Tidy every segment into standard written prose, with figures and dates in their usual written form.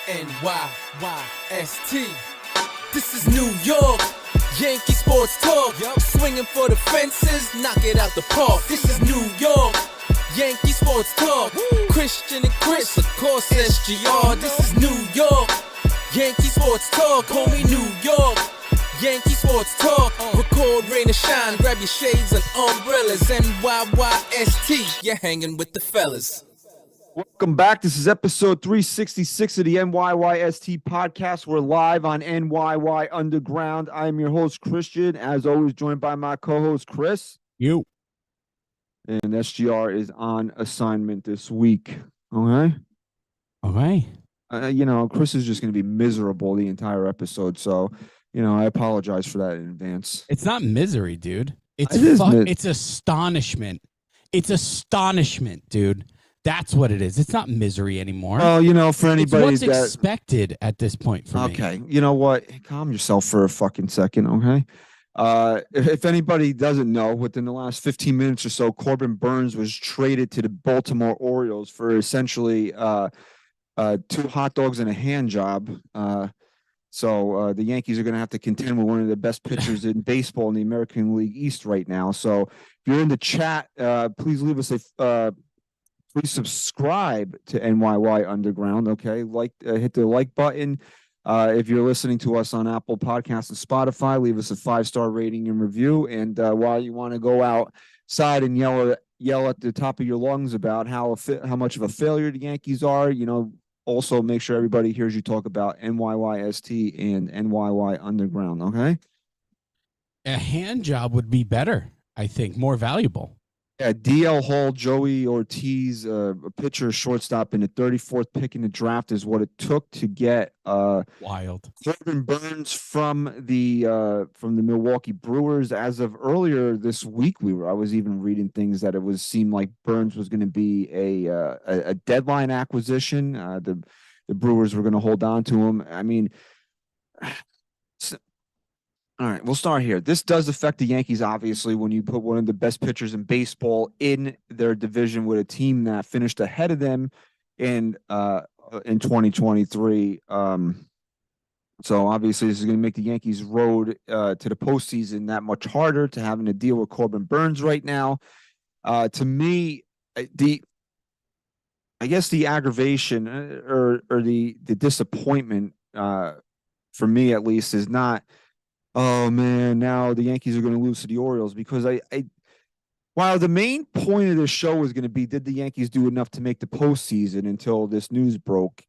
NYYST. This is New York. Yankee sports talk. Swinging for the fences, knock it out the park. This is New York. Yankee sports talk. Christian and Chris, of course SGR. This is New York. Yankee sports talk, homie, New York. Yankee sports talk. Record, rain or shine, grab your shades and umbrellas. NYYST, you're hanging with the fellas. Welcome back. This is episode 366 of the NYYST podcast. We're live on NYY Underground. I am your host, Christian, as always, joined by my co-host, Chris. You. And SGR is on assignment this week. Okay? Okay. Chris is just going to be miserable the entire episode. So, I apologize for that in advance. It's not misery, dude. It's astonishment. It's astonishment, dude. That's what it is. It's not misery anymore. Well, for anybody it's what's expected at this point for me. Okay. You know what? Calm yourself for a fucking second, okay? If anybody doesn't know, within the last 15 minutes or so, Corbin Burnes was traded to the Baltimore Orioles for essentially 2 hot dogs and a hand job. So the Yankees are going to have to contend with one of the best pitchers in baseball in the American League East right now. So if you're in the chat, please leave us please subscribe to NYY Underground, okay? Hit the like button. If you're listening to us on Apple Podcasts and Spotify, leave us a 5-star rating and review. And while you want to go outside and yell at the top of your lungs about how much of a failure the Yankees are, also make sure everybody hears you talk about NYYST and NYY Underground, okay? A hand job would be better, I think, more valuable. Yeah, DL Hall, Joey Ortiz, a pitcher, shortstop in the 34th pick in the draft is what it took to get wild Corbin Burnes from the Milwaukee Brewers. As of earlier this week, I was even reading things that seemed like Burnes was going to be a deadline acquisition. The Brewers were going to hold on to him. I mean. All right, we'll start here. This does affect the Yankees, obviously, when you put one of the best pitchers in baseball in their division with a team that finished ahead of them in 2023. So obviously, this is going to make the Yankees' road to the postseason that much harder, to having to deal with Corbin Burnes right now. To me, I guess the aggravation or the disappointment, for me at least, is not, oh man, now the Yankees are going to lose to the Orioles, because while the main point of this show was going to be, did the Yankees do enough to make the postseason until this news broke?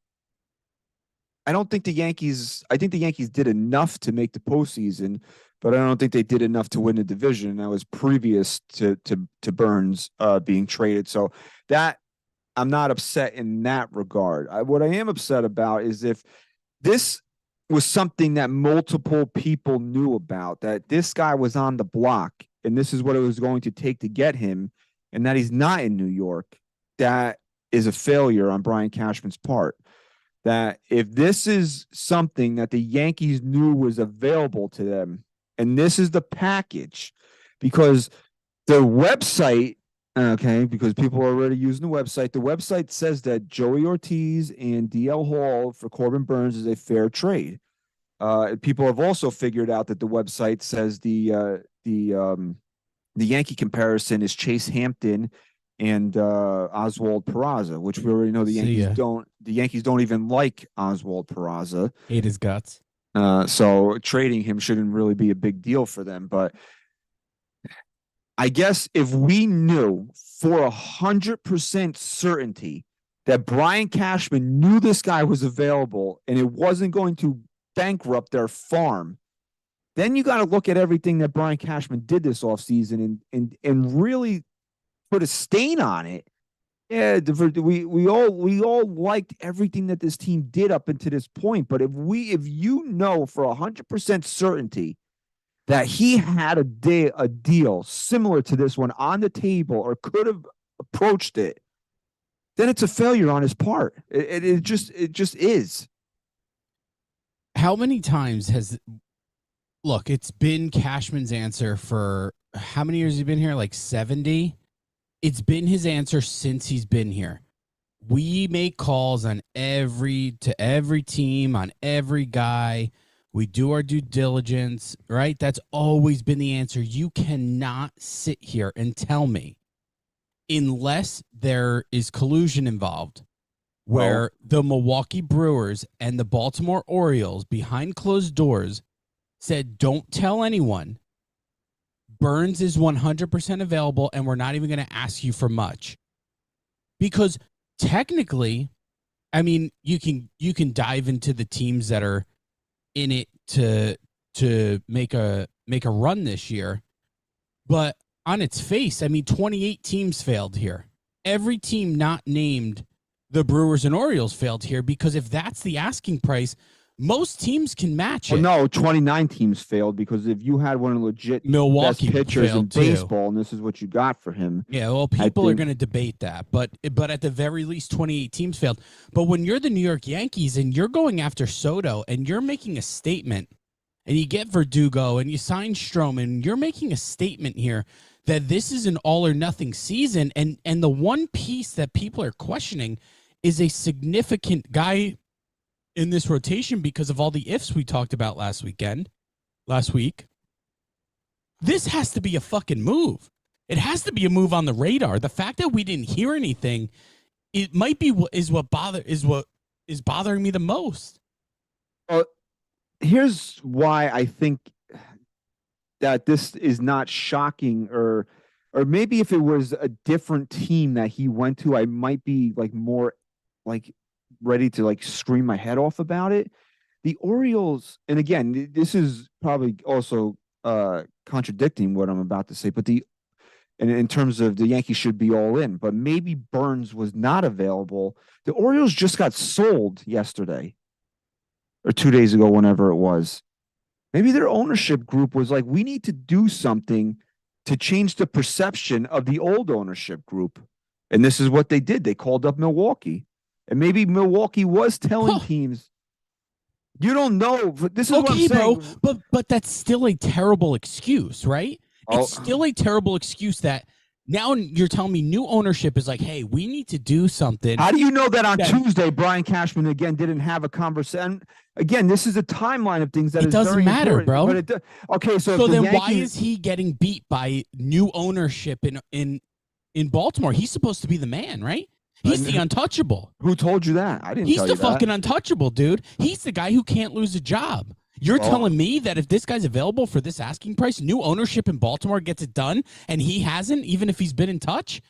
I think the Yankees did enough to make the postseason, but I don't think they did enough to win the division. That was previous to Burnes being traded. So that, I'm not upset in that regard. What I am upset about is if this was something that multiple people knew about, that this guy was on the block and this is what it was going to take to get him, and that he's not in New York, that is a failure on Brian Cashman's part. That if this is something that the Yankees knew was available to them, and this is the package, because the website, okay, because people are already using the website says that Joey Ortiz and DL Hall for Corbin Burnes is a fair trade. People have also figured out that the website says the Yankee comparison is Chase Hampton and Oswald Peraza, which we already know the Yankees don't. The Yankees don't even like Oswald Peraza. Hate his guts. So trading him shouldn't really be a big deal for them. But I guess if we knew for 100% certainty that Brian Cashman knew this guy was available and it wasn't going to bankrupt their farm, then you got to look at everything that Brian Cashman did this offseason and really put a stain on it. Yeah, we all liked everything that this team did up until this point, but if you know for 100% certainty that he had a deal similar to this one on the table or could have approached it, then it's a failure on his part. It just is. How many times look, it's been Cashman's answer for how many years has he been here? Like 70? It's been his answer since he's been here. we make calls on every team, on every guy. We do our due diligence, right? That's always been the answer. You cannot sit here and tell me, unless there is collusion involved, where the Milwaukee Brewers and the Baltimore Orioles behind closed doors said, don't tell anyone. Burns is 100% available, and we're not even going to ask you for much. Because technically, I mean, you can dive into the teams that are in it to make a run this year, but on its face, I mean, 28 teams failed here. Every team not named the Brewers and Orioles failed here, because if that's the asking price, most teams can match it. No, 29 teams failed, because if you had one of the legit Milwaukee best pitchers in too. baseball, and this is what you got for him. Yeah, well, people are going to debate that, but at the very least, 28 teams failed. But when you're the New York Yankees and you're going after Soto and you're making a statement, and you get Verdugo and you sign Stroman, you're making a statement here that this is an all or nothing season, and the one piece that people are questioning is a significant guy in this rotation because of all the ifs we talked about last week. This has to be a fucking move. It has to be a move on the radar. The fact that we didn't hear anything, it might be what is bothering me the most. Here's why I think that this is not shocking, or maybe if it was a different team that he went to, I might be like more like ready to like scream my head off about it. The Orioles, and again, this is probably also contradicting what I'm about to say, but in terms of the Yankees should be all in, but maybe Burns was not available. The Orioles just got sold yesterday or 2 days ago, whenever it was. Maybe their ownership group was like, we need to do something to change the perception of the old ownership group. And this is what they did. They called up Milwaukee. And maybe Milwaukee was telling teams, you don't know. This is what I'm saying. Bro, but that's still a terrible excuse, right? It's still a terrible excuse that now you're telling me new ownership is like, hey, we need to do something. How do you know that on Tuesday, Brian Cashman, again, didn't have a conversation? Again, this is a timeline of things that it doesn't matter, bro. But okay, so then why is he getting beat by new ownership in Baltimore? He's supposed to be the man, right? He's the untouchable. Who told you that? I didn't tell you that. He's the fucking untouchable, dude. He's the guy who can't lose a job. You're telling me that if this guy's available for this asking price, new ownership in Baltimore gets it done, and he hasn't, even if he's been in touch?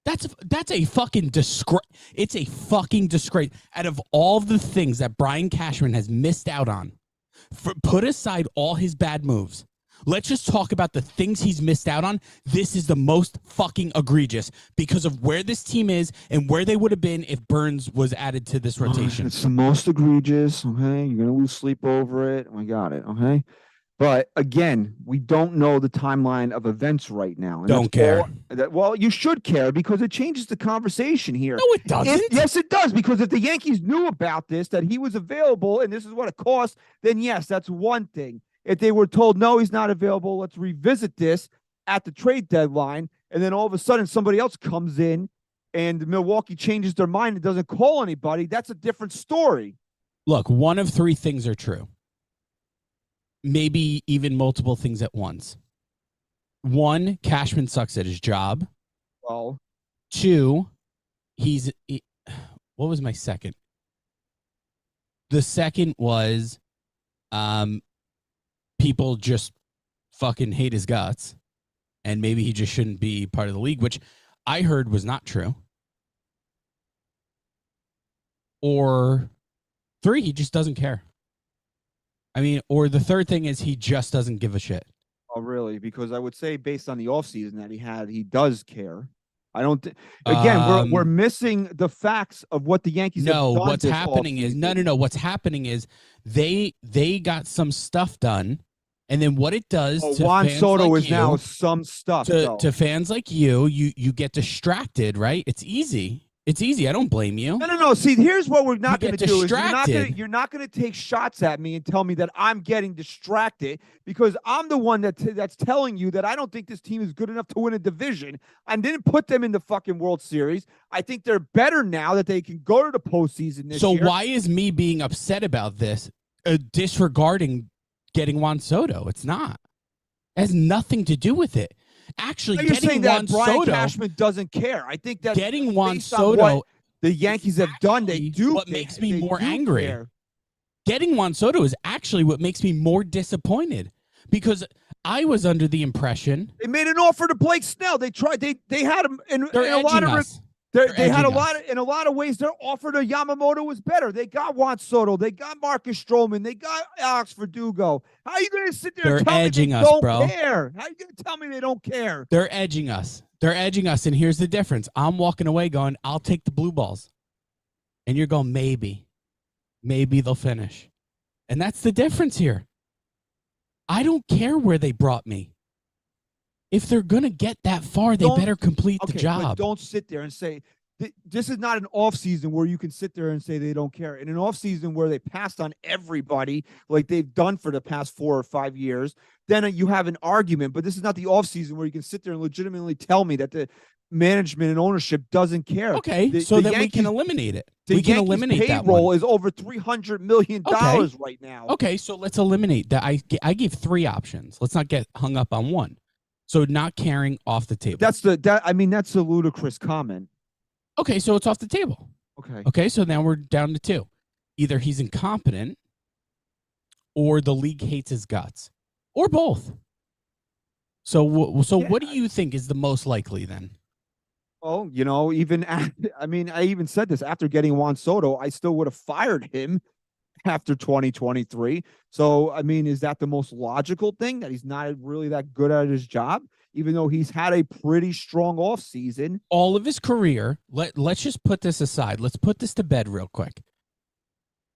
That's a fucking disgrace. It's a fucking disgrace. Out of all the things that Brian Cashman has missed out on, put aside all his bad moves. Let's just talk about the things he's missed out on. This is the most fucking egregious because of where this team is and where they would have been if Burns was added to this rotation. It's the most egregious, okay? You're going to lose sleep over it. I got it, okay? But again, we don't know the timeline of events right now. And don't care. Well, you should care because it changes the conversation here. No, it doesn't. Yes, it does. Because if the Yankees knew about this, that he was available and this is what it costs, then yes, that's one thing. If they were told, no, he's not available, let's revisit this at the trade deadline, and then all of a sudden somebody else comes in and Milwaukee changes their mind and doesn't call anybody, that's a different story. Look, one of three things are true. Maybe even multiple things at once. One, Cashman sucks at his job. Well, two, what was my second? The second was people just fucking hate his guts, and maybe he just shouldn't be part of the league, which I heard was not true. Or three, he just doesn't care. I mean, or the third thing is he just doesn't give a shit. Oh, really? Because I would say based on the offseason that he does care. I don't again, we're missing the facts of what the Yankees have done. What's happening is no. What's happening is they got some stuff done, and then what it does to Juan fans Soto like is now some stuff to fans like you get distracted, right? It's easy. It's easy. I don't blame you. No. See, here's what we're not You going get to do is distracted. you're not going to take shots at me and tell me that I'm getting distracted because I'm the one that's telling you that I don't think this team is good enough to win a division. I didn't put them in the fucking World Series. I think they're better now that they can go to the postseason this year. So why is me being upset about this disregarding getting Juan Soto? It's not. It has nothing to do with it. Actually, You're saying that Brian Soto, Cashman doesn't care. I think that getting Juan based on Soto, what the Yankees have done, they do. What makes me more do angry? care. Getting Juan Soto is actually what makes me more disappointed because I was under the impression They made an offer to Blake Snell. They tried. They had him in they're a lot edging of. us. They had a edging lot us. of, in a lot of ways. Their offer to Yamamoto was better. They got Juan Soto. They got Marcus Stroman. They got Alex Verdugo. How are you going to sit there They're and tell me edging they us, don't bro. care? How are you going to tell me they don't care? They're edging us. They're edging us, and here's the difference. I'm walking away going, I'll take the blue balls. And you're going, maybe they'll finish. And that's the difference here. I don't care where they brought me. If they're going to get that far, they better complete the job. But don't sit there and say, this is not an offseason where you can sit there and say they don't care. In an offseason where they passed on everybody like they've done for the past 4 or 5 years, then you have an argument. But this is not the offseason where you can sit there and legitimately tell me that the management and ownership doesn't care. Okay, so that we can eliminate it. We can eliminate that one. Payroll is over $300 million right now. Okay, so let's eliminate that. I gave 3 options. Let's not get hung up on one. So not caring off the table. That's a ludicrous comment. Okay, so it's off the table. Okay, so now we're down to 2. Either he's incompetent or the league hates his guts or both. So what do you think is the most likely then? Oh, I even said this after getting Juan Soto, I still would have fired him after 2023. So, is that the most logical thing, that he's not really that good at his job, even though he's had a pretty strong offseason? All of his career, let's just put this aside. Let's put this to bed real quick.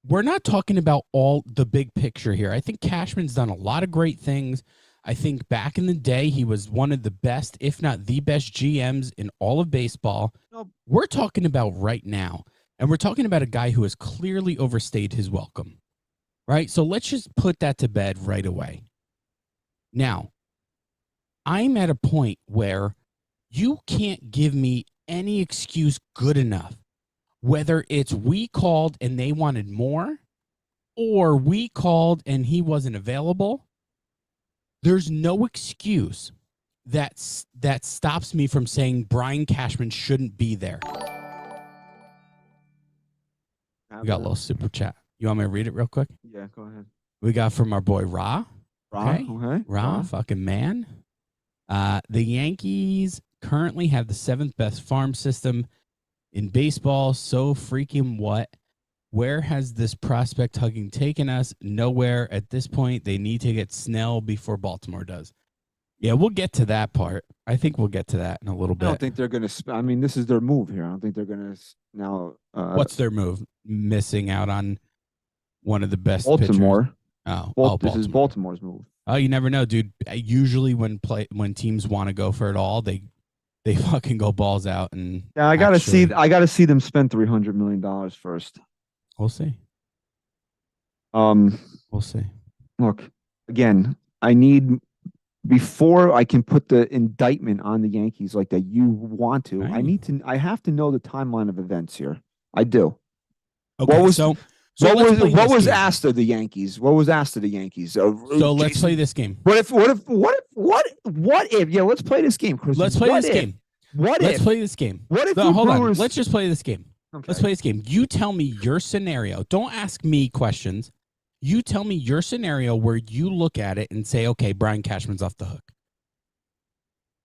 We're not talking about all the big picture here. I think Cashman's done a lot of great things. I think back in the day, he was one of the best, if not the best GMs in all of baseball. No. We're talking about right now. And we're talking about a guy who has clearly overstayed his welcome, right? So let's just put that to bed right away. Now, I'm at a point where you can't give me any excuse good enough, whether it's we called and they wanted more or we called and he wasn't available. There's no excuse that stops me from saying Brian Cashman shouldn't be there. We got a little super chat. You want me to read it real quick? Yeah, go ahead. We got from our boy Ra. Okay. Ra, fucking man. The Yankees currently have the 7th best farm system in baseball. So freaking what? Where has this prospect hugging taken us? Nowhere at this point. They need to get Snell before Baltimore does. Yeah, we'll get to that part. I think we'll get to that in a little bit. I don't think they're going to. This is their move here. I don't think they're going to now. What's their move? Missing out on one of the best Baltimore. pitchers. Oh, Baltimore. This Baltimore. is Baltimore's move. Oh, you never know, dude. Usually when teams want to go for it all, they fucking go balls out and. Yeah, I gotta see them spend $300 million first. We'll see. We'll see. Look, again, I need, before I can put the indictment on the Yankees like that you want to, I have to know the timeline of events here. I do. Okay, what was asked of the Yankees? What was asked of the Yankees? So let's play this game. What if? Yeah, let's play this game, Chris. Let's play this game. Let's play this game. What if? Hold on. Let's just play this game. Okay. Let's play this game. You tell me your scenario. Don't ask me questions. You tell me your scenario where you look at it and say, okay, Brian Cashman's off the hook.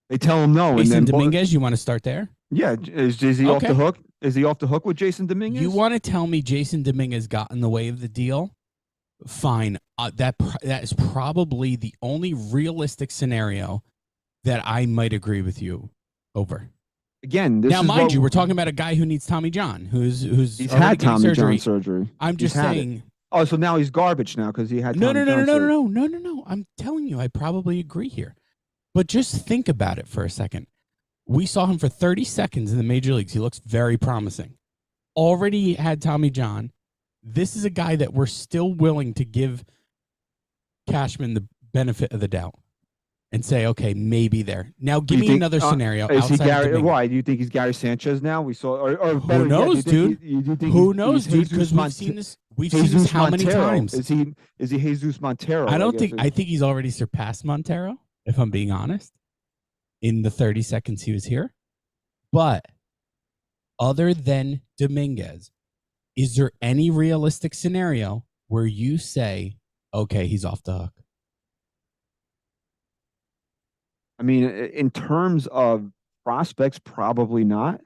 They tell him no. Jason and then Dominguez, you want to start there? Yeah. Is he off the hook? Is he off the hook with Jason Dominguez? You want to tell me Jason Dominguez got in the way of the deal? Fine. That is probably the only realistic scenario that I might agree with you over. Again, this now, is mind you, we're talking about a guy who needs Tommy John, who's he's had Tommy John surgery. I'm just saying. Oh, so now he's garbage now because he had No. surgery. I'm telling you, I probably agree here. But just think about it for a second. We saw him for 30 seconds in the major leagues. He looks very promising. Already had Tommy John. This is a guy that we're still willing to give Cashman the benefit of the doubt and say, okay, maybe there. Now, give me another scenario. Is he outside of Gary? Dominguez. Why do you think he's Gary Sanchez now? We saw, or better Who knows, yet, do you think dude? you think Who he's knows, dude? Jesus Because we've seen this. We've seen Jesus this how many Montero? times? Is he Jesus Montero? I don't guess think. is- I think he's already surpassed Montero. If I'm being honest, in the 30 seconds he was here, but other than Dominguez, is there any realistic scenario where you say, okay, he's off the hook? I mean, in terms of prospects, probably not.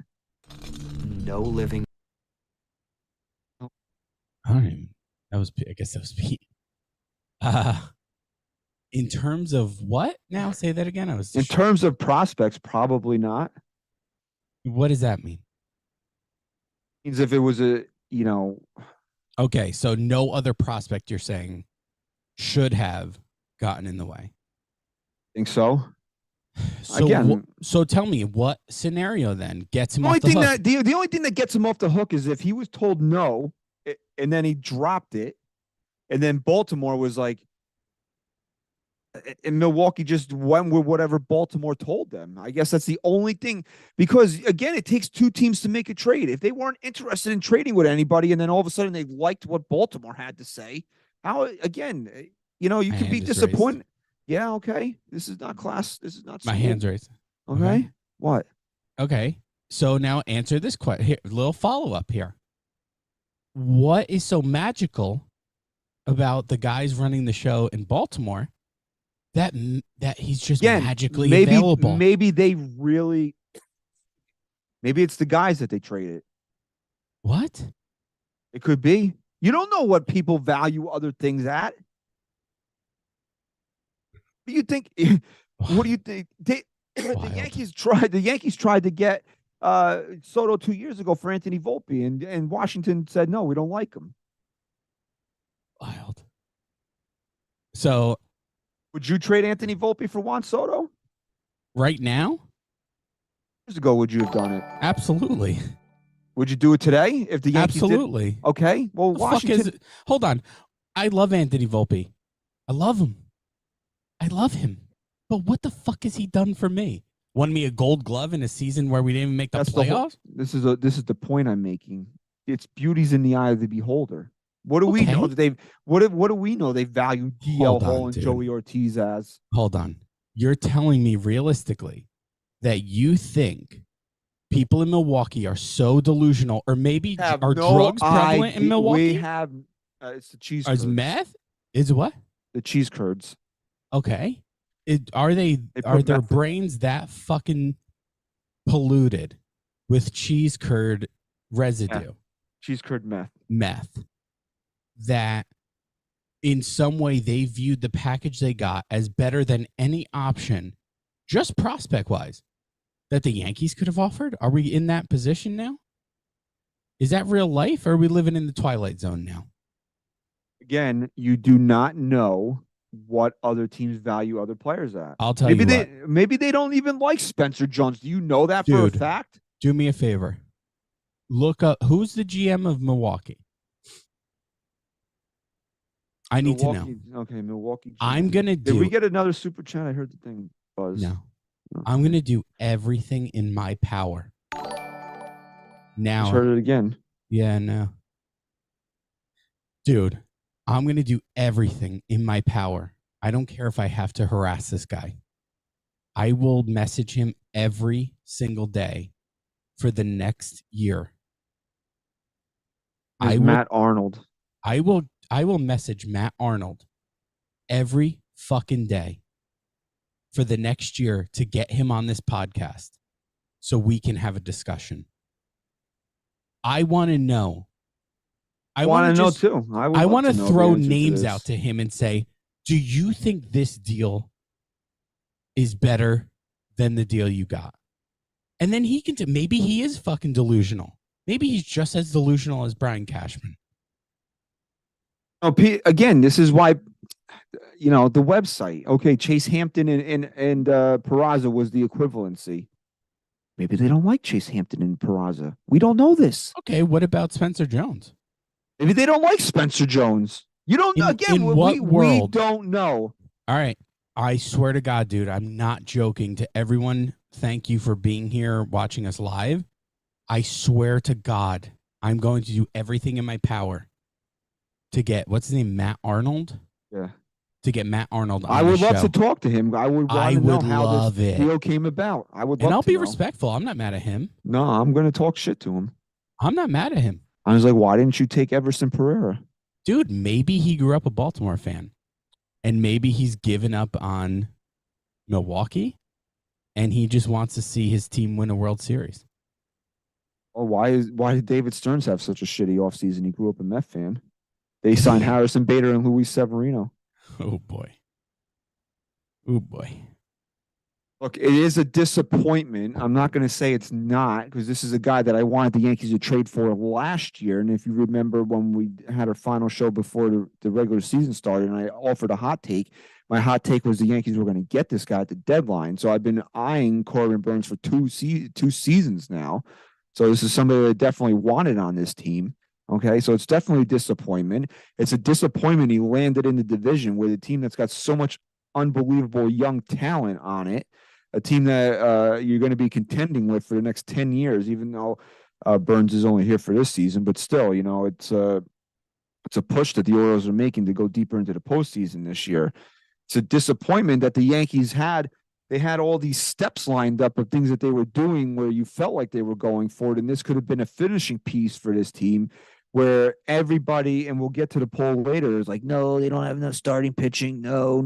No living. I guess that was Pete. In terms of what? Now say that again. In terms of prospects, probably not. What does that mean? Means if it was Okay, so no other prospect you're saying should have gotten in the way. think so. So Again, so tell me what scenario then gets him the off only the thing hook? that the only thing that gets him off the hook is if he was told no, and then he dropped it, and then Baltimore was like, and Milwaukee just went with whatever Baltimore told them. I guess that's the only thing, because again, it takes two teams to make a trade. If they weren't interested in trading with anybody, and then all of a sudden they liked what Baltimore had to say, how again, you My can be hand is disappointed. raised. Yeah, okay. This is not class. This is not My school. hand's raised. Okay. Okay. What? Okay. So now answer this question. Here, little follow up here. What is so magical about the guys running the show in Baltimore that he's just Again, magically available? Maybe it's the guys that they traded. What? It could be. You don't know what people value other things at. What do you think? What do you think? The Wild. Yankees tried to get Soto 2 years ago for Anthony Volpe, and Washington said no, we don't like him. Wild. So Would you trade Anthony Volpe for Juan Soto? right now, Years ago, would you have done it? absolutely. Would you do it today if the Yankees Absolutely. did? Okay. Well, The fuck Washington. is hold on. I love Anthony Volpe. I love him. But what the fuck has he done for me? Won me a gold glove in a season where we didn't even make the That's the whole- playoffs? This is the point I'm making. It's beauty's in the eye of the beholder. What do we know Okay. that they've what do we know they value DL Hold on, Hall and dude. Joey Ortiz as? Hold on. You're telling me realistically that you think people in Milwaukee are so delusional, or maybe Have are no drugs prevalent in idea. Milwaukee? We have it's the cheese Is curds. meth? Is what? The cheese curds. Okay. Are put their meth- brains that fucking polluted with cheese curd residue, Cheese curd meth, that in some way they viewed the package they got as better than any option, just prospect wise, that the Yankees could have offered? Are we in that position now? Is that real life, or are we living in the twilight zone now? Again, you do not know what other teams value other players at. I'll tell Maybe you they what. maybe they don't even like Spencer Jones. Do you know that for a Dude. fact? Do me a favor. Look up who's the GM of Milwaukee. I need to know. Milwaukee- Okay, Milwaukee. I'm gonna Did we do get another super chat? I heard the thing buzz. no. I'm gonna do everything in my power. Just Now, heard it again. yeah, no, dude, I'm gonna do everything in my power. I don't care if I have to harass this guy. I will message him every single day for the next year. There's I will Matt Arnold. I will message Matt Arnold every fucking day for the next year to get him on this podcast so we can have a discussion. I want to know. I want to know just- too. I want want to know the throw answer to names this. out to him and say, "Do you think this deal is better than the deal you got?" And then he can maybe he is fucking delusional. Maybe he's just as delusional as Brian Cashman. Oh, again, this is why, the website. Okay, Chase Hampton and Peraza was the equivalency. Maybe they don't like Chase Hampton and Peraza. We don't know this. Okay, what about Spencer Jones? Maybe they don't like Spencer Jones. You don't know. Again, In what we world? don't know. All right. I swear to God, dude, I'm not joking. To everyone, thank you for being here watching us live. I swear to God, I'm going to do everything in my power to get, what's his name, Matt Arnold? Yeah. To get Matt Arnold on I would the love show. to talk to him. I would want to know how love this it. deal came about. I would love And I'll to be know. respectful. I'm not mad at him. No, I'm going to talk shit to him. I'm not mad at him. I was like, why didn't you take Everson Pereira? Dude, maybe he grew up a Baltimore fan. And maybe he's given up on Milwaukee. And he just wants to see his team win a World Series. Oh, why did David Stearns have such a shitty offseason? He grew up a Met fan. They signed Harrison Bader and Luis Severino. Oh, boy. Oh, boy. Look, it is a disappointment. I'm not going to say it's not, because this is a guy that I wanted the Yankees to trade for last year. And if you remember when we had our final show before the regular season started, and I offered a hot take, my hot take was the Yankees were going to get this guy at the deadline. So I've been eyeing Corbin Burns for two seasons now. So this is somebody that I definitely wanted on this team. Okay, so it's definitely a disappointment. It's a disappointment he landed in the division with a team that's got so much unbelievable young talent on it. A team that you're going to be contending with for the next 10 years, even though Burns is only here for this season. But still, you know, it's a push that the Orioles are making to go deeper into the postseason this year. It's a disappointment that the Yankees had all these steps lined up of things that they were doing where you felt like they were going for it. And this could have been a finishing piece for this team where everybody, and we'll get to the poll later, is like, no, they don't have enough starting pitching. No.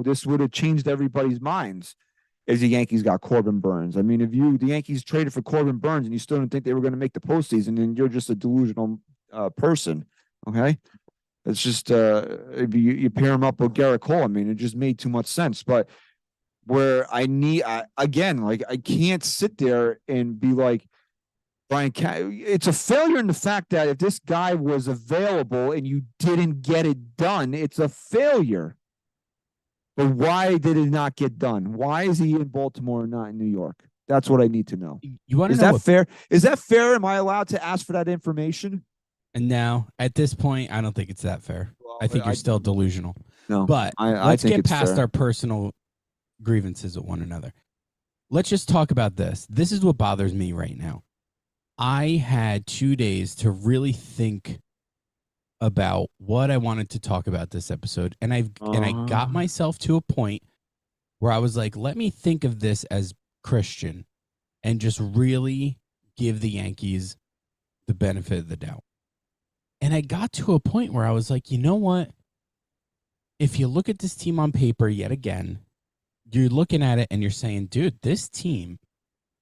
This would have changed everybody's minds as the Yankees got Corbin Burns. I mean, if the Yankees traded for Corbin Burns and you still didn't think they were going to make the postseason, then you're just a delusional person. Okay. It's just, if you pair him up with Garrett Cole, I mean, it just made too much sense. But where again, like, I can't sit there and be like, Brian, it's a failure in the fact that if this guy was available and you didn't get it done, it's a failure. But why did it not get done? Why is he in Baltimore and not in New York? That's what I need to know. You want to Is know that fair? Is that fair? Am I allowed to ask for that information? And now, at this point, I don't think it's that fair. Well, I think you're still delusional. No, But I let's think get it's past fair. our personal grievances with one another. Let's just talk about this. This is what bothers me right now. I had 2 days to really think about what I wanted to talk about this episode, and I got myself to a point where I was like, let me think of this as Christian and just really give the Yankees the benefit of the doubt. And I got to a point where I was like, you know what? If you look at this team on paper yet again, you're looking at it and you're saying, dude, this team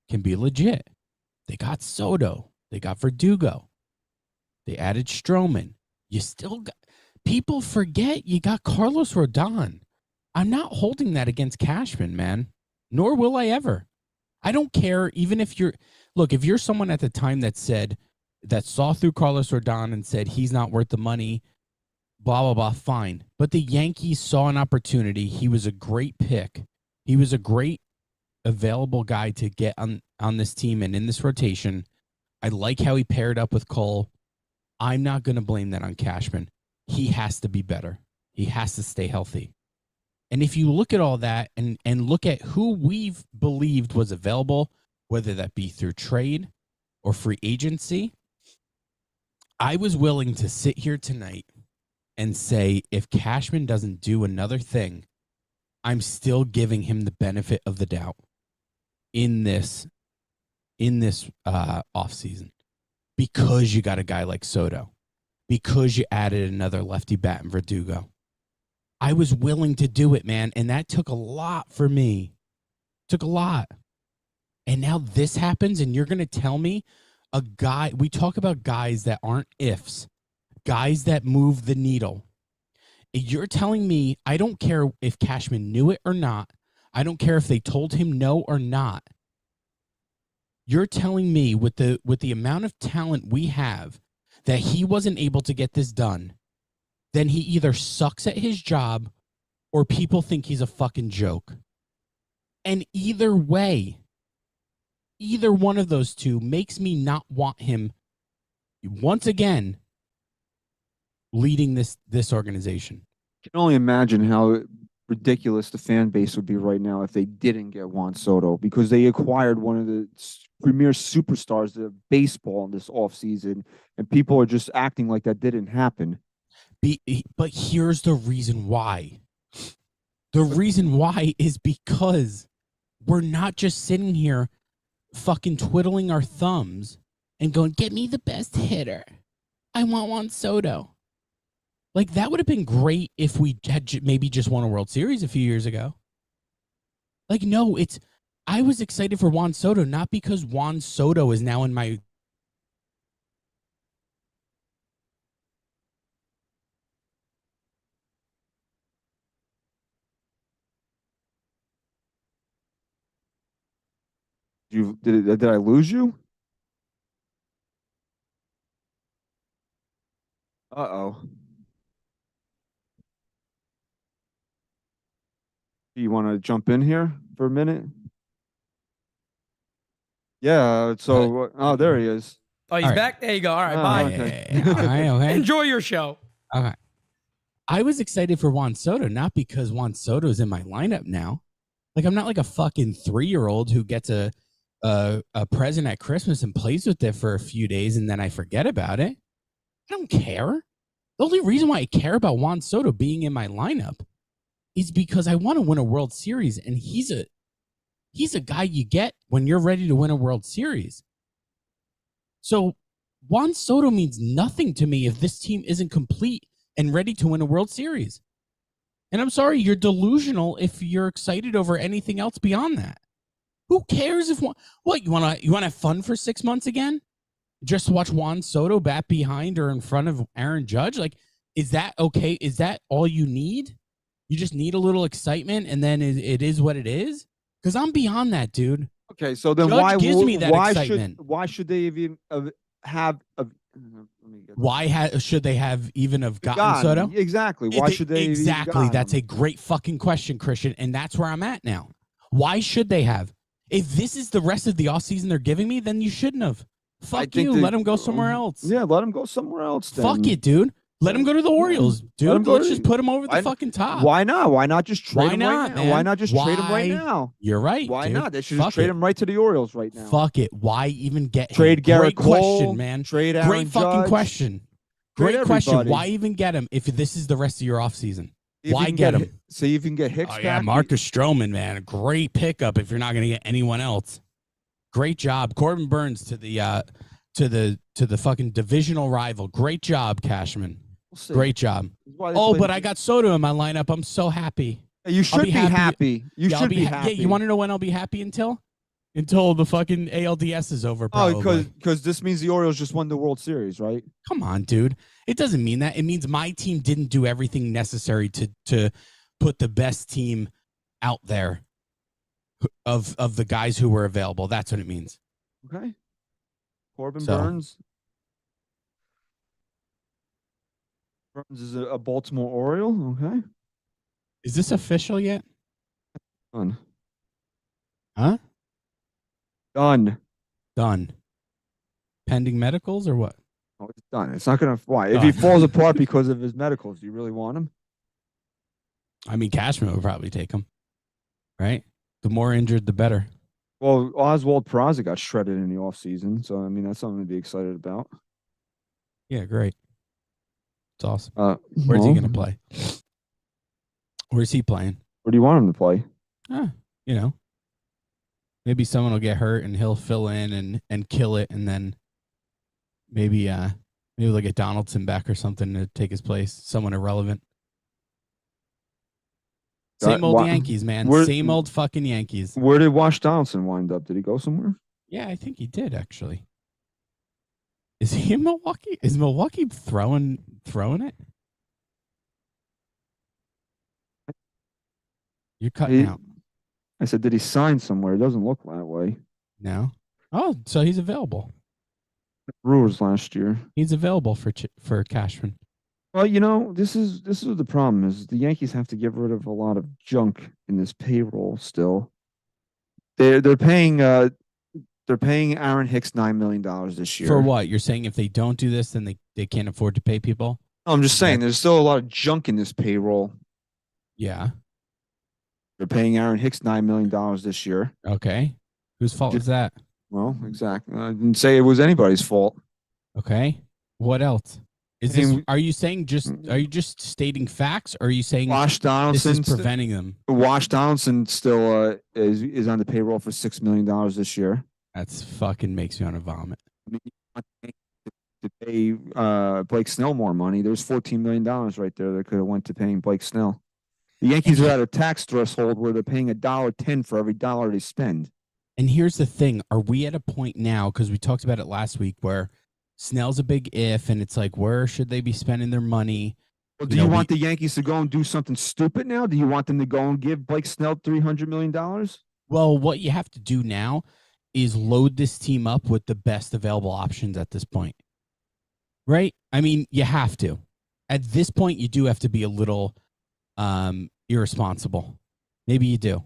can be legit. They got Soto. They got Verdugo. They added Stroman. You still got, people forget you got Carlos Rodon. I'm not holding that against Cashman, man. Nor will I ever. I don't care, even if if you're someone at the time that saw through Carlos Rodon and said he's not worth the money, blah, blah, blah, fine. But the Yankees saw an opportunity. He was a great pick. He was a great available guy to get on this team and in this rotation. I like how he paired up with Cole. I'm not going to blame that on Cashman. He has to be better. He has to stay healthy. And if you look at all that and look at who we've believed was available, whether that be through trade or free agency, I was willing to sit here tonight and say, if Cashman doesn't do another thing, I'm still giving him the benefit of the doubt in this offseason. Because you got a guy like Soto, because you added another lefty bat in Verdugo. I was willing to do it, man, and that took a lot for me. Took a lot. And now this happens, and you're going to tell me a guy, we talk about guys that aren't ifs, guys that move the needle. You're telling me, I don't care if Cashman knew it or not. I don't care if they told him no or not. You're telling me with the amount of talent we have that he wasn't able to get this done, then he either sucks at his job or people think he's a fucking joke. And either way, either one of those two makes me not want him once again leading this organization. I can only imagine how ridiculous the fan base would be right now if they didn't get Juan Soto, because they acquired one of the premier superstars of baseball in this offseason, and people are just acting like that didn't happen. But here's the reason why. The reason why is because we're not just sitting here fucking twiddling our thumbs and going, get me the best hitter. I want Juan Soto. Like, that would have been great if we had maybe just won a World Series a few years ago. Like, no, I was excited for Juan Soto, not because Juan Soto is now in my... Did I lose you? Uh-oh. You want to jump in here for a minute? Yeah, so oh, there he is. Oh, he's back? There you go. All right, Oh, bye. okay. Okay. Enjoy your show. Okay. I was excited for Juan Soto, not because Juan Soto is in my lineup now. Like, I'm not like a fucking 3-year-old who gets a present at Christmas and plays with it for a few days and then I forget about it. I don't care. The only reason why I care about Juan Soto being in my lineup is because I want to win a World Series, and he's a guy you get when you're ready to win a World Series. So Juan Soto means nothing to me if this team isn't complete and ready to win a World Series. And I'm sorry, you're delusional if you're excited over anything else beyond that. Who cares if what you want to have fun for 6 months again? Just watch Juan Soto bat behind or in front of Aaron Judge? Like, is that okay? Is that all you need? You just need a little excitement, and then it is what it is? Because I'm beyond that, dude. Okay, so then Judge gives me that why excitement. Why should they even have a? Should they have even have gotten Soto? Exactly. Why should they? Exactly. That's a great fucking question, Christian, and that's where I'm at now. Why should they have? If this is the rest of the offseason they're giving me, then you shouldn't have. Fuck you. Let him go somewhere else. Yeah, let him go somewhere else. Then. Fuck it, dude. Let him go to the Orioles, dude. Let's just put him over the fucking top. Why not? Why not just trade Why him not, right now? man? Why not just trade him right now? You're right. Why dude. not? They should Fuck just trade it. him right to the Orioles right now. Fuck it. Why even get Trade him? Garrett Great Cole, question, man. trade Aaron Great fucking Judge. question. Trade Great question. everybody. Why even get him if this is the rest of your offseason? See if Why you can get him? See if you can get Hicks Oh back. yeah, Marcus Stroman, man, a great pickup if you're not going to get anyone else. Great job, Corbin Burns to the fucking divisional rival. Great job, Cashman. We'll Great job. Oh, but I got Soto in my lineup. I'm so happy. You should be happy. You should be happy. Yeah, you want to know when I'll be happy until? Until the fucking ALDS is over, probably. Oh, because this means the Orioles just won the World Series, right? Come on, dude. It doesn't mean that. It means my team didn't do everything necessary to put the best team out there of the guys who were available. That's what it means. Okay. Corbin Burns. Burns is a Baltimore Oriole. Okay. Is this official yet? Done. Huh? Done. Done. Pending medicals or what? Oh, it's done. It's not going to fly. If he falls apart because of his medicals, do you really want him? I mean, Cashman would probably take him, right? The more injured, the better. Well, Oswald Peraza got shredded in the offseason, so I mean that's something to be excited about. Yeah, great. It's awesome. well, Where's he going to play? Where's he playing? Where do you want him to play? You know, maybe someone will get hurt and he'll fill in and kill it, and then maybe they'll get Donaldson back or something to take his place. Someone irrelevant. Same old Yankees, man. Same old fucking Yankees. Where did Wash Donaldson wind up? Did he go somewhere? Yeah, I think he did actually. Is he in Milwaukee? Is Milwaukee throwing it? You're cutting out. I said, did he sign somewhere? It doesn't look that way. No. Oh, so he's available. Brewers last year. He's available for Cashman. Well, you know, this is what the problem is. The Yankees have to get rid of a lot of junk in this payroll still. They're paying They're paying Aaron Hicks $9 million this year. For what? You're saying if they don't do this, then they can't afford to pay people? I'm just saying, there's still a lot of junk in this payroll. Yeah. They're paying Aaron Hicks $9 million this year. Okay. Whose fault is that? Well, exactly. I didn't say it was anybody's fault. Okay. What else? Are you just stating facts, or are you saying Wash this is Donaldson preventing them? Wash Donaldson still is on the payroll for $6 million this year. That's fucking makes me want to vomit. I mean, you want to pay Blake Snell more money. There's $14 million right there that could have went to paying Blake Snell. The Yankees are at a tax threshold where they're paying $1.10 for every dollar they spend. And here's the thing: are we at a point now? Because we talked about it last week, where Snell's a big if, and it's like, where should they be spending their money? Well, do you want the Yankees to go and do something stupid now? Do you want them to go and give Blake Snell $300 million? Well, what you have to do now is load this team up with the best available options at this point. Right? I mean, you have to. At this point, you do have to be a little irresponsible. Maybe you do.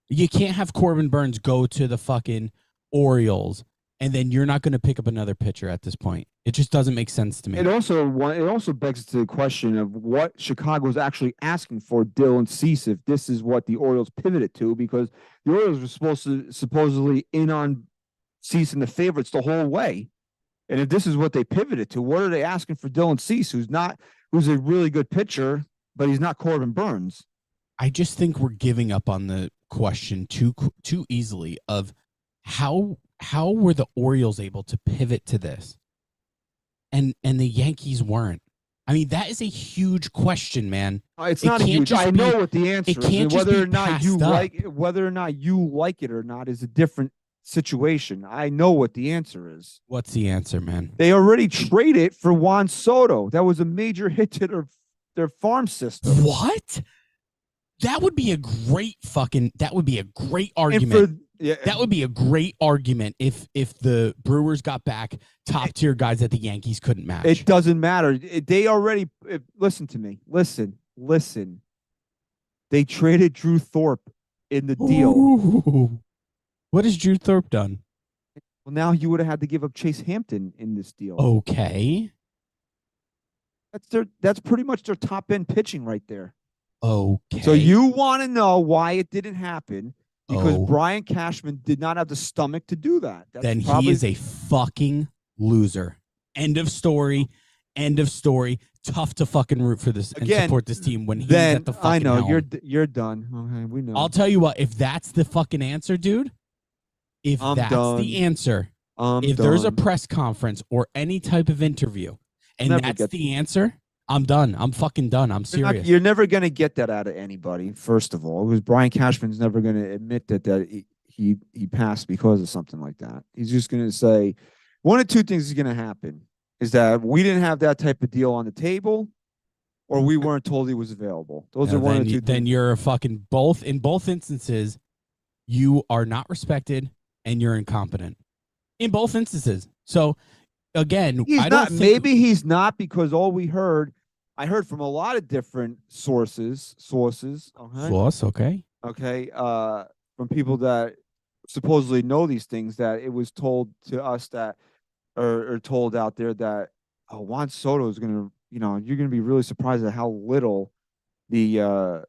You can't have Corbin Burns go to the fucking Orioles, and then you're not going to pick up another pitcher at this point. It just doesn't make sense to me. It also begs to the question of what Chicago is actually asking for Dylan Cease if this is what the Orioles pivoted to, because the Orioles were supposedly in on Cease and the favorites the whole way. And if this is what they pivoted to, what are they asking for Dylan Cease, who's a really good pitcher, but he's not Corbin Burns? I just think we're giving up on the question too easily of how were the Orioles able to pivot to this and the Yankees weren't. I mean, that is a huge question, man. It's not a huge. I know what the answer is. Whether or not you like it or not is a different situation. I know what the answer is. What's the answer, man? They already traded for Juan Soto. That was a major hit to their farm system. What? That would be a great argument. That would be a great argument if the Brewers got back top tier guys that the Yankees couldn't match. It doesn't matter. They already listen to me. Listen. They traded Drew Thorpe in the deal. Ooh. What has Drew Thorpe done? Well, now you would have had to give up Chase Hampton in this deal. Okay. That's pretty much their top end pitching right there. Okay. So you want to know why it didn't happen? Because Brian Cashman did not have the stomach to do that. Then he is a fucking loser. End of story. Tough to fucking root for this and support this team when he's at the fucking I know helm. you're done. Okay, we know. I'll tell you what. If that's the fucking answer, dude. If that's the answer, if there's a press conference or any type of interview, and that's the answer, I'm done. I'm fucking done. I'm serious. You're never going to get that out of anybody, first of all, because Brian Cashman's never going to admit that he passed because of something like that. He's just going to say one of two things is going to happen, is that we didn't have that type of deal on the table, or we weren't told he was available. Those are one of the two things. Then you're a fucking in both instances, you are not respected and you're incompetent. In both instances. So again, maybe he's not, because I heard from a lot of different sources. Okay. Okay. From people that supposedly know these things, that it was told to us that, or told out there that, Juan Soto is going to, you're going to be really surprised at how little the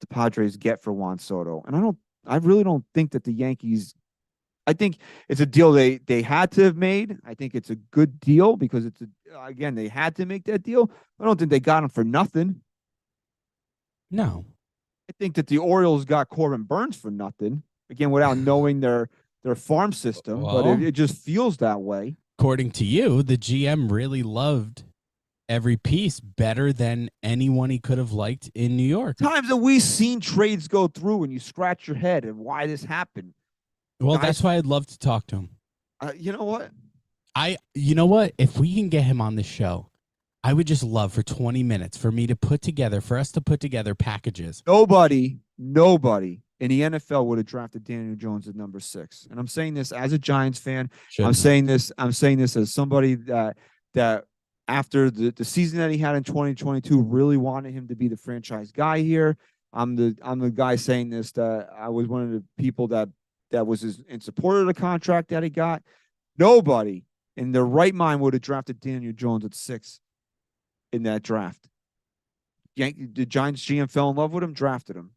Padres get for Juan Soto. And I really don't think that the Yankees, I think it's a deal they had to have made. I think it's a good deal because again, they had to make that deal. I don't think they got him for nothing. No. I think that the Orioles got Corbin Burns for nothing, again, without knowing their farm system, but it just feels that way. According to you, the GM really loved every piece better than anyone he could have liked in New York. Times that we've seen trades go through and you scratch your head and why this happened. Well, that's why I'd love to talk to him. You know what? If we can get him on the show, I would just love for 20 minutes for us to put together packages. Nobody in the NFL would have drafted Daniel Jones at number 6. And I'm saying this as a Giants fan. I'm saying this as somebody that after the season that he had in 2022 really wanted him to be the franchise guy here. I'm the guy saying this, that I was one of the people that that was in support of the contract that he got. Nobody in their right mind would have drafted Daniel Jones at 6 in that draft. The Giants GM fell in love with him, drafted him.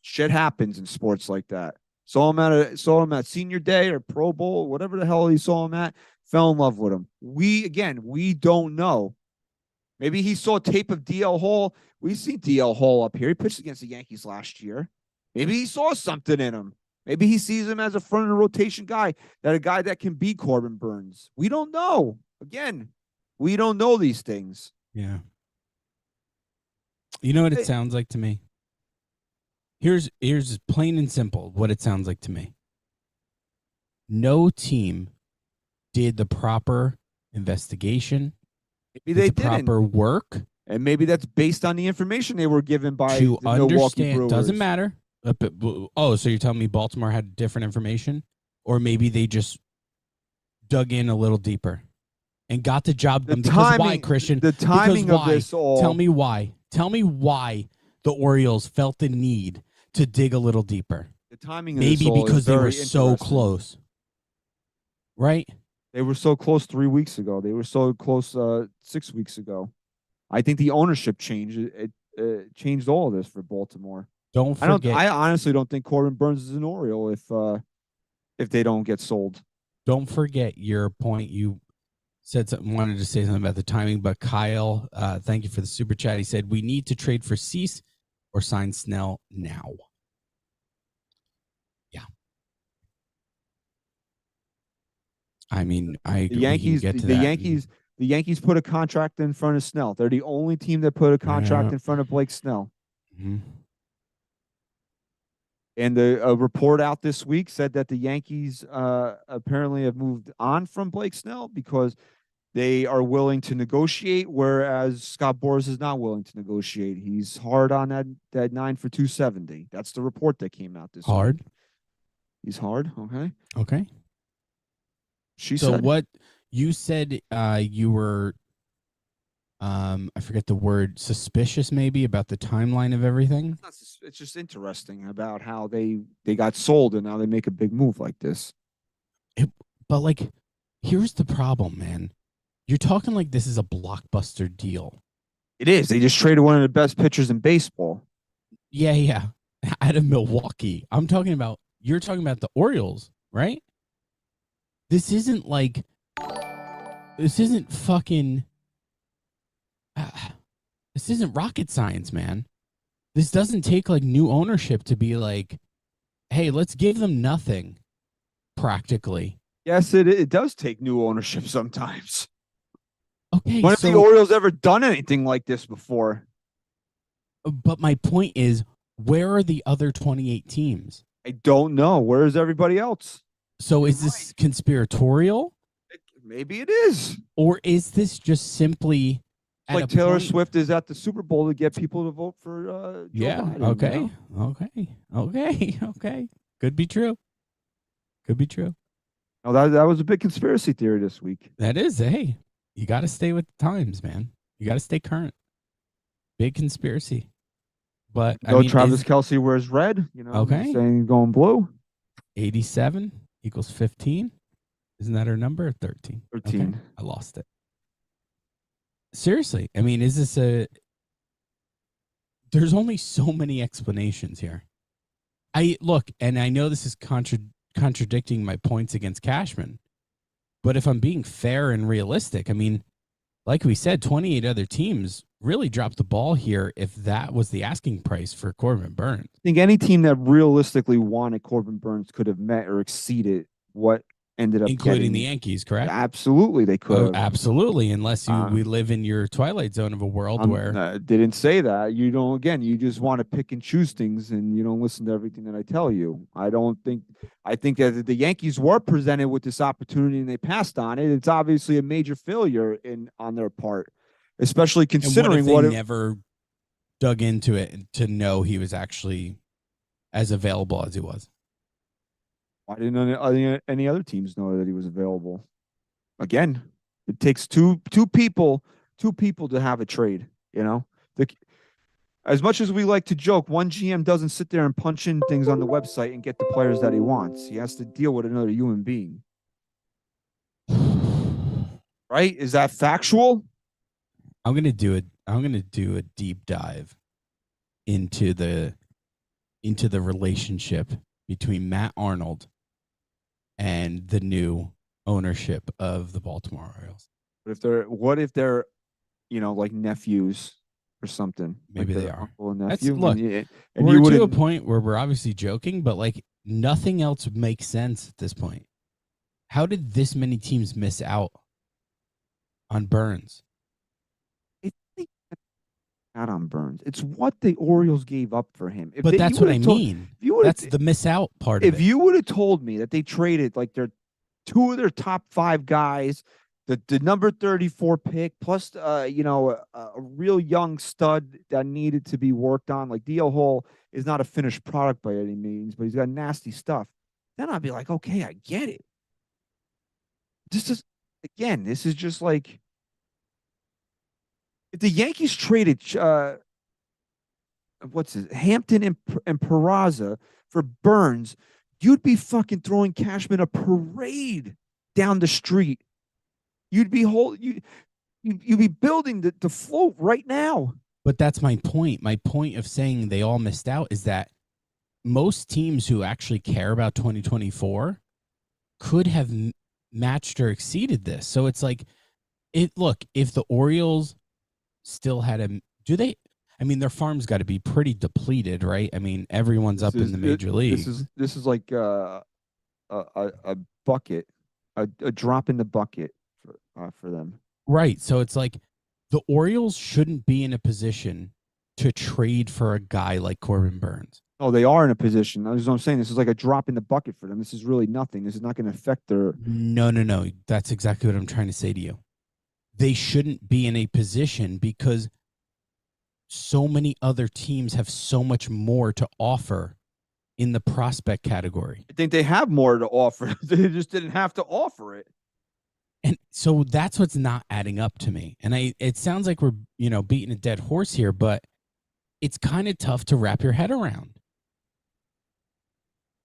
Shit happens in sports like that. Saw him at senior day or Pro Bowl, whatever the hell he saw him at, fell in love with him. We don't know. Maybe he saw tape of DL Hall. We've seen DL Hall up here. He pitched against the Yankees last year. Maybe he saw something in him. Maybe he sees him as a front of the rotation guy, a guy that can beat Corbin Burns. We don't know. Again, we don't know these things. Yeah. You know what it sounds like to me? Here's plain and simple what it sounds like to me. No team did the proper investigation, maybe they did the proper work, and maybe that's based on the information they were given by to the Milwaukee understand. Brewers. Doesn't matter. Oh, so you're telling me Baltimore had different information, or maybe they just dug in a little deeper and got the job done? Because why, Christian? The timing because of why? this all. Tell me why. Tell me why the Orioles felt the need to dig a little deeper. The timing of maybe this all because is they were very so interesting. close, right? They were so close 3 weeks ago. They were so close 6 weeks ago. I think the ownership changed. It changed all of this for Baltimore. Don't forget. I honestly don't think Corbin Burns is an Oriole if they don't get sold. Don't forget your point. You said something, wanted to say something about the timing, but Kyle, thank you for the super chat. He said we need to trade for Cease or sign Snell now. Yeah. I mean, The Yankees put a contract in front of Snell. They're the only team that put a contract in front of Blake Snell. Mm-hmm. And a report out this week said that the Yankees apparently have moved on from Blake Snell because they are willing to negotiate, whereas Scott Boras is not willing to negotiate. He's hard on that 9 for 270. That's the report that came out this week. He's hard. Okay. So what you said, you were, I forget the word, suspicious maybe about the timeline of everything. It's just interesting about how they got sold and now they make a big move like this. But like, here's the problem, man. You're talking like this is a blockbuster deal. It is. They just traded one of the best pitchers in baseball. Yeah. Out of Milwaukee. You're talking about the Orioles, right? This isn't fucking, this isn't rocket science, man. This doesn't take like new ownership to be like, hey, let's give them nothing practically. Yes, it does take new ownership sometimes. Okay. When have the Orioles ever done anything like this before? But my point is, where are the other 28 teams? I don't know. Where is everybody else? So is this conspiratorial? Maybe it is. Or is this just simply like Taylor Swift is at the Super Bowl to get people to vote for Joe Biden, okay. You know? Okay. Could be true. Oh, that was a big conspiracy theory this week. That is, hey. You got to stay with the times, man. You got to stay current. Big conspiracy. But Travis Kelce wears red, okay. Saying going blue. 87 equals 15. Isn't that our number? 13. 13. Okay. I lost it. Seriously. I mean, is this there's only so many explanations here. And I know this is contradicting my points against Cashman. But if I'm being fair and realistic, I mean, like we said, 28 other teams really dropped the ball here if that was the asking price for Corbin Burns. I think any team that realistically wanted Corbin Burns could have met or exceeded what ended up including the Yankees, correct? Absolutely, they could. Absolutely, unless we live in your twilight zone of a world where didn't say that. You don't. Again, you just want to pick and choose things, and you don't listen to everything that I tell you. I think that the Yankees were presented with this opportunity and they passed on it. It's obviously a major failure on their part, especially considering what if they never dug into it to know he was actually as available as he was. Why didn't any other teams know that he was available? Again, it takes two people to have a trade. As much as we like to joke, one GM doesn't sit there and punch in things on the website and get the players that he wants. He has to deal with another human being. Right? Is that factual? I'm gonna do it. I'm gonna do a deep dive into the relationship between Matt Arnold and the new ownership of the Baltimore Orioles. What if they're, like nephews or something? Maybe like they are. uncle and That's nephew. look. And We're you to a wouldn't. point where we're obviously joking, but like nothing else makes sense at this point. How did this many teams miss out on Burns? Out on Burns. It's what the Orioles gave up for him. But that's what I mean. That's the miss out part of it. If you would have told me that they traded like two of their top 5 guys, the number 34 pick, plus a real young stud that needed to be worked on. Like D.L. Hall is not a finished product by any means, but he's got nasty stuff. Then I'd be like, okay, I get it. This is just like if the Yankees traded Hampton and Peraza for Burns, you'd be fucking throwing Cashman a parade down the street. You'd be you'd be building the float right now. But that's my point. My point of saying they all missed out is that most teams who actually care about 2024 could have matched or exceeded this. So it's like, look, if the Orioles still had their farm's got to be pretty depleted, right? I mean, everyone's up in the major league. This is like a bucket, a drop in the bucket for them. Right. So it's like the Orioles shouldn't be in a position to trade for a guy like Corbin Burns. Oh, they are in a position. That's what I'm saying. This is like a drop in the bucket for them. This is really nothing. This is not going to affect their. No. That's exactly what I'm trying to say to you. They shouldn't be in a position because so many other teams have so much more to offer in the prospect category. I think they have more to offer. They just didn't have to offer it. And so that's what's not adding up to me. And it sounds like we're, beating a dead horse here, but it's kind of tough to wrap your head around.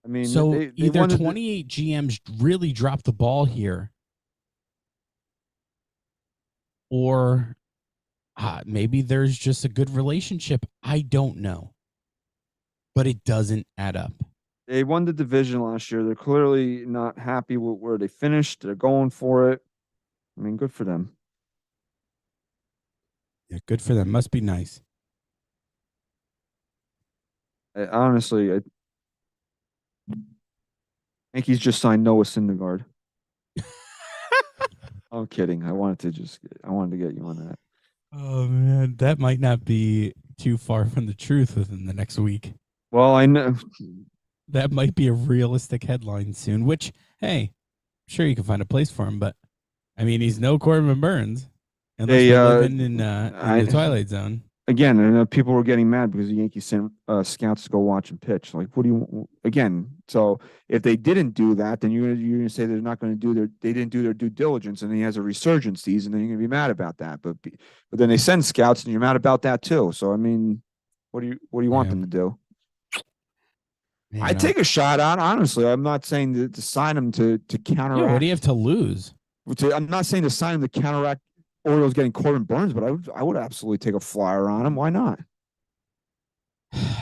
I mean, so either 28 GMs really dropped the ball here, or maybe there's just a good relationship. I don't know. But it doesn't add up. They won the division last year. They're clearly not happy with where they finished. They're going for it. I mean, good for them. Yeah, good for them. Must be nice. Honestly, Yankees just signed Noah Syndergaard. I'm kidding. I wanted to get you on that. Oh man, that might not be too far from the truth within the next week. Well, I know that might be a realistic headline soon. Which, hey, I'm sure you can find a place for him. But I mean, he's no Corbin Burns, unless we're living in the Twilight Zone. Again, I know people were getting mad because the Yankees sent scouts to go watch him pitch. Like, what do you again? So if they didn't do that, then you're gonna say they're not going to they didn't do their due diligence, and he has a resurgence season, then you're gonna be mad about that. But then they send scouts, and you're mad about that too. So I mean, what do you want them to do? I take a shot on. Honestly, I'm not saying to sign him to counteract. Yeah, what do you have to lose? I'm not saying to sign him to counteract Orioles getting Corbin Burns, but I would absolutely take a flyer on him. Why not?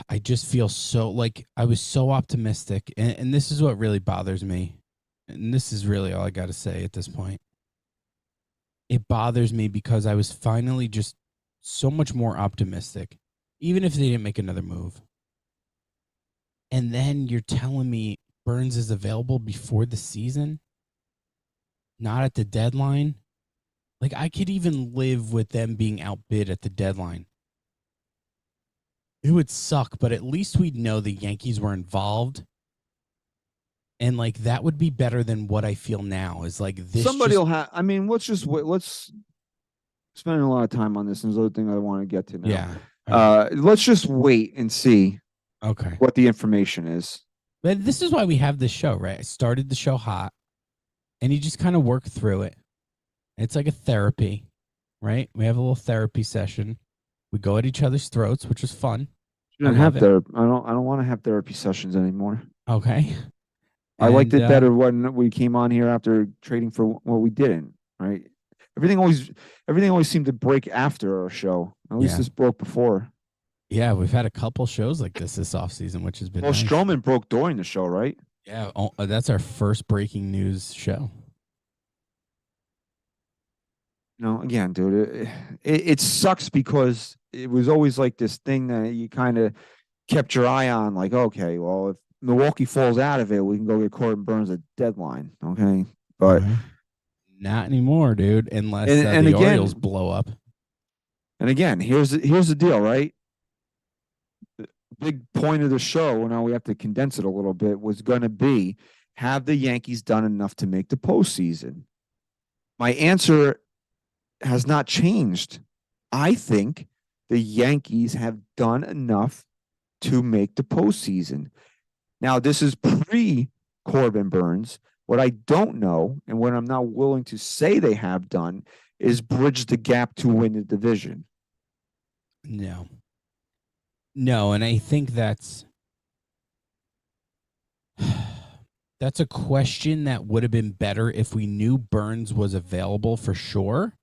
I just feel I was so optimistic, and this is what really bothers me. And this is really all I got to say at this point. It bothers me because I was finally just so much more optimistic, even if they didn't make another move. And then you're telling me Burns is available before the season, not at the deadline. Like, I could even live with them being outbid at the deadline. It would suck, but at least we'd know the Yankees were involved. And, like, that would be better than what I feel now is, like, this. Somebody will have, I mean, let's just wait. Let's spend a lot of time on this. And there's other thing I want to get to now. Yeah. Let's just wait and see Okay. what the information is. But this is why we have this show, right? I started the show hot, and you just kind of work through it. It's like a therapy, right? We have a little therapy session. We go at each other's throats, which is fun. Shouldn't love have it. therapy. I don't want to have therapy sessions anymore. Okay. I liked And, it better when we came on here after trading for what we didn't, right? Everything always seemed to break after our show. At least Yeah. this broke before. Yeah, we've had a couple shows like this offseason, which has been Well, nice. Strowman broke during the show, right? Yeah, that's our first breaking news show. No, again, dude, it sucks because it was always like this thing that you kind of kept your eye on, like, okay, well, if Milwaukee falls out of it, we can go get Corbin Burns at deadline, okay? But Not anymore, dude, unless and the again, Orioles blow up. and again, here's the deal, right? The big point of the show, now we have to condense it a little bit, was going to be, have the Yankees done enough to make the postseason? My answer has not changed. I think the Yankees have done enough to make the postseason. Now, this is pre Corbin Burns. What I don't know, and what I'm not willing to say they have done, is bridge the gap to win the division. No. No, and I think that's a question that would have been better if we knew Burns was available for sure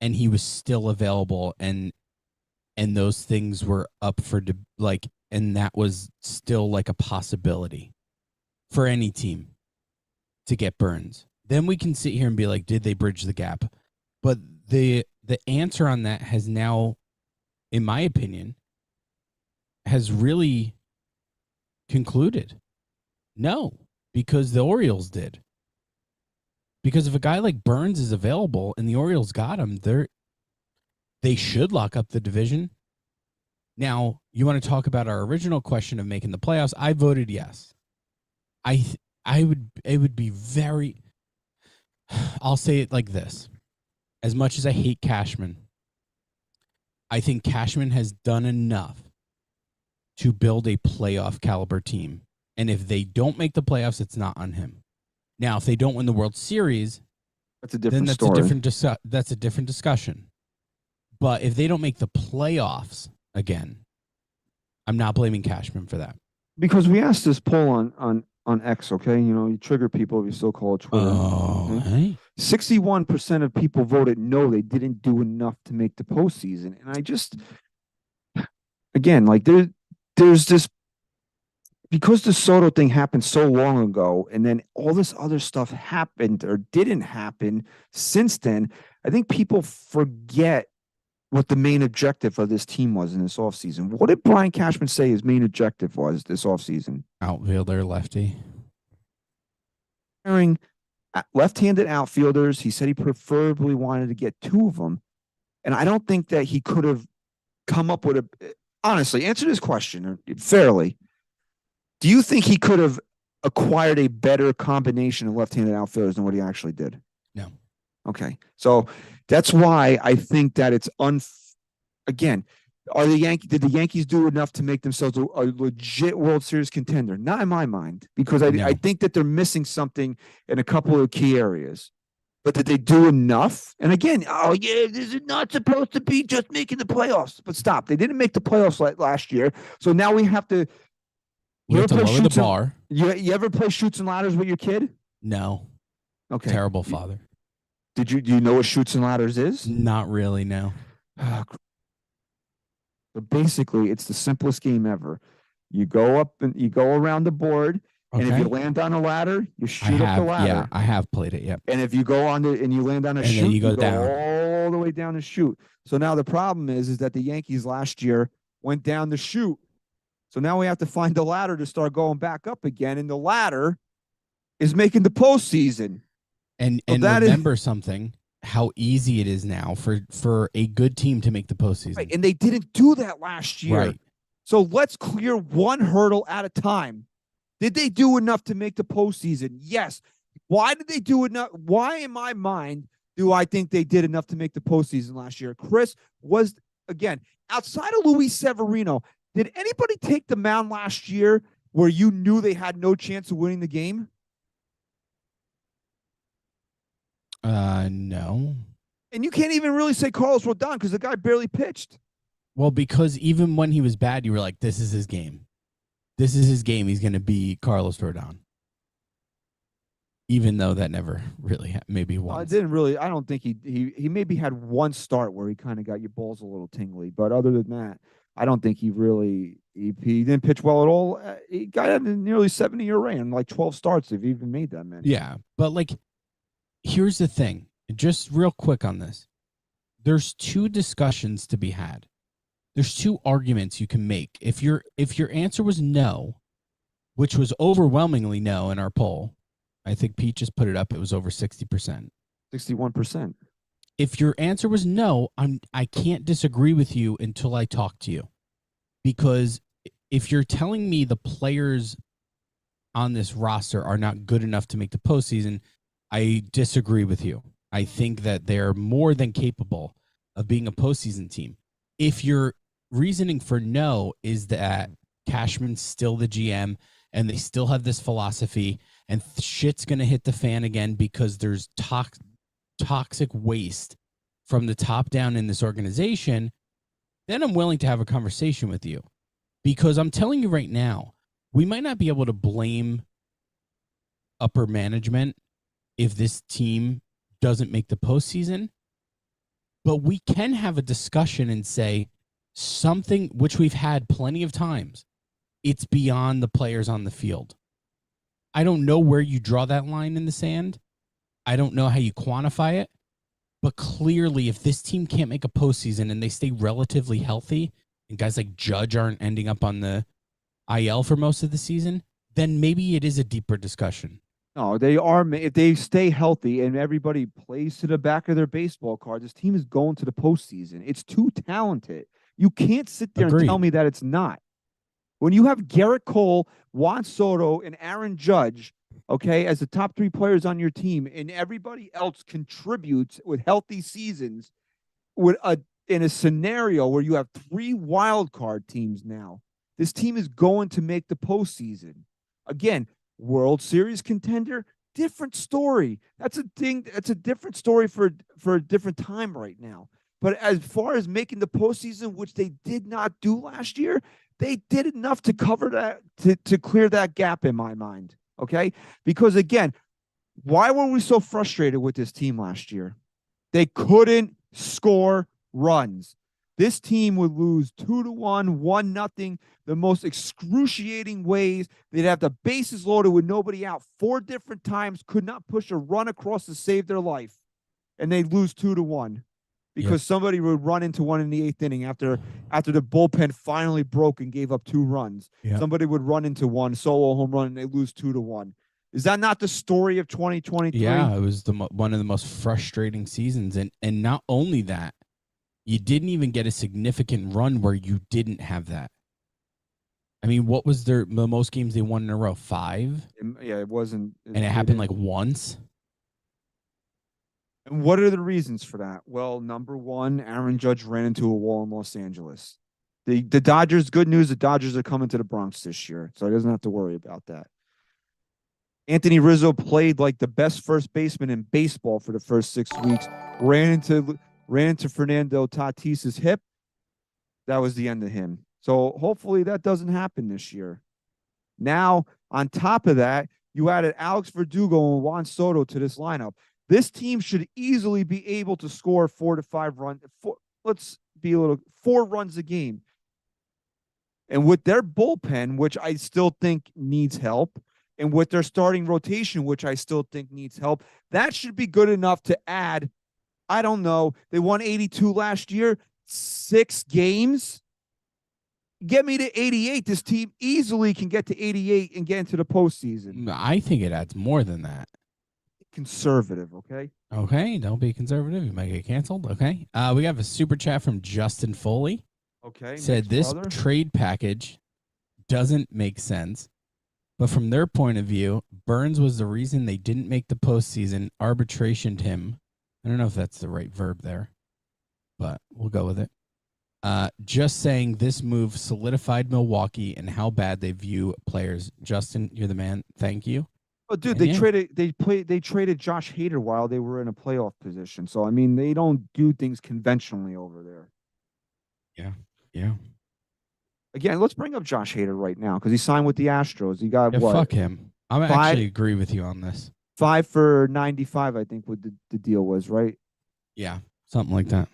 and he was still available and those things were up for and that was still like a possibility for any team to get Burns. Then we can sit here and be like, did they bridge the gap? But the answer on that has now, in my opinion, has really concluded. No, because the Orioles did. Because if a guy like Burns is available and the Orioles got him, they should lock up the division. Now, you want to talk about our original question of making the playoffs? I voted yes. It would be very, I'll say it like this. As much as I hate Cashman, I think Cashman has done enough to build a playoff caliber team. And if they don't make the playoffs, it's not on him. Now, if they don't win the World Series, that's a different then story. That's a different discussion. But if they don't make the playoffs again, I'm not blaming Cashman for that. Because we asked this poll on X, okay? You know, you trigger people if you still call it Twitter. Oh, okay? hey. 61% of people voted no, they didn't do enough to make the postseason. And I just, again, like there's this, because the Soto thing happened so long ago, and then all this other stuff happened or didn't happen since then, I think people forget what the main objective of this team was in this offseason. What did Brian Cashman say his main objective was this offseason? Outfielder, lefty. Hiring left-handed outfielders. He said he preferably wanted to get two of them. And I don't think that he could have come up with honestly, answer this question fairly. Do you think he could have acquired a better combination of left-handed outfielders than what he actually did? No. Okay. So that's why I think that it's again, did the Yankees do enough to make themselves a legit World Series contender? Not in my mind, because I think that they're missing something in a couple of key areas. But did they do enough? And again, this is not supposed to be just making the playoffs. But stop. They didn't make the playoffs last year. So now we have to. We have to lower the bar. You ever play Chutes and Ladders with your kid? No. Okay. Terrible father. Do you know what Chutes and Ladders is? Not really, no. But basically, it's the simplest game ever. You go up and you go around the board, and if you land on a ladder, you shoot up the ladder. Yeah, I have played it. Yep. And if you go on and you land on a chute, you go down all the way down the chute. So now the problem is that the Yankees last year went down the chute. So now we have to find the ladder to start going back up again, and the ladder is making the postseason. And remember something, how easy it is now for a good team to make the postseason. Right, and they didn't do that last year. Right. So let's clear one hurdle at a time. Did they do enough to make the postseason? Yes. Why did they do enough? Why, in my mind, do I think they did enough to make the postseason last year? Chris, was, again, outside of Luis Severino, did anybody take the mound last year where you knew they had no chance of winning the game? No. And you can't even really say Carlos Rodon because the guy barely pitched. Well, because even when he was bad, you were like, this is his game. This is his game. He's going to be Carlos Rodon. Even though that never really maybe I once. didn't really. I don't think he maybe had one start where he kind of got your balls a little tingly, but other than that, I don't think he really he didn't pitch well at all. He got a nearly 70-year reign, like 12 starts if he even made that many. Yeah, but like, here's the thing. Just real quick on this. There's two discussions to be had. There's two arguments you can make. If your answer was no, which was overwhelmingly no in our poll, I think Pete just put it up. It was over 60%. 61%. If your answer was no, I can't disagree with you until I talk to you. Because if you're telling me the players on this roster are not good enough to make the postseason, I disagree with you. I think that they're more than capable of being a postseason team. If your reasoning for no is that Cashman's still the GM and they still have this philosophy and shit's going to hit the fan again because there's toxic waste from the top down in this organization, then I'm willing to have a conversation with you. Because I'm telling you right now, we might not be able to blame upper management if this team doesn't make the postseason, but we can have a discussion and say something, which we've had plenty of times, it's beyond the players on the field. I don't know where you draw that line in the sand. I don't know how you quantify it. But clearly, if this team can't make a postseason and they stay relatively healthy, and guys like Judge aren't ending up on the IL for most of the season, then maybe it is a deeper discussion. No, they are. If they stay healthy and everybody plays to the back of their baseball card, this team is going to the postseason. It's too talented. You can't sit there and tell me that it's not. When you have Garrett Cole, Juan Soto, and Aaron Judge, okay, as the top three players on your team, and everybody else contributes with healthy seasons, in a scenario where you have three wild card teams now, this team is going to make the postseason. Again, World Series contender, different story. That's a thing. That's a different story for a different time right now. But as far as making the postseason, which they did not do last year, they did enough to cover that, to clear that gap in my mind. Okay? Because again, why were we so frustrated with this team last year? They couldn't score runs. This team would lose 2-1, 1-0, the most excruciating ways. They'd have the bases loaded with nobody out 4 different times, could not push a run across to save their life. And they'd lose 2-1 because somebody would run into one in the 8th inning after the bullpen finally broke and gave up 2 runs. Yep. Somebody would run into one solo home run and they lose 2-1. Is that not the story of 2023? Yeah, it was one of the most frustrating seasons. And not only that, you didn't even get a significant run where you didn't have that. I mean, what was the most games they won in a row? 5? Yeah, it wasn't. And it happened like once? And what are the reasons for that? Well, number one, Aaron Judge ran into a wall in Los Angeles. The Dodgers, good news, the Dodgers are coming to the Bronx this year, so he doesn't have to worry about that. Anthony Rizzo played like the best first baseman in baseball for the first 6 weeks, ran into Fernando Tatis's hip. That was the end of him. So hopefully that doesn't happen this year. Now, on top of that, you added Alex Verdugo and Juan Soto to this lineup. This team should easily be able to score 4 to 5 runs. 4 runs a game. And with their bullpen, which I still think needs help, and with their starting rotation, which I still think needs help, that should be good enough to add, I don't know, they won 82 last year, 6 games. Get me to 88. This team easily can get to 88 and get into the postseason. I think it adds more than that. Conservative, okay? Okay, don't be conservative. You might get canceled. Okay. We have a super chat from Justin Foley. Okay. Said this trade package doesn't make sense, but from their point of view, Burns was the reason they didn't make the postseason. Arbitrationed him. I don't know if that's the right verb there, but we'll go with it. Just saying this move solidified Milwaukee and how bad they view players. Justin, you're the man. Thank you. Oh, dude, they traded Josh Hader while they were in a playoff position. So I mean, they don't do things conventionally over there. Yeah. Again, let's bring up Josh Hader right now because he signed with the Astros. He got Yeah, what? fuck him. I'm Five- actually agree with you on this. 5 for 95, I think, what the deal was, right? Yeah, something like that.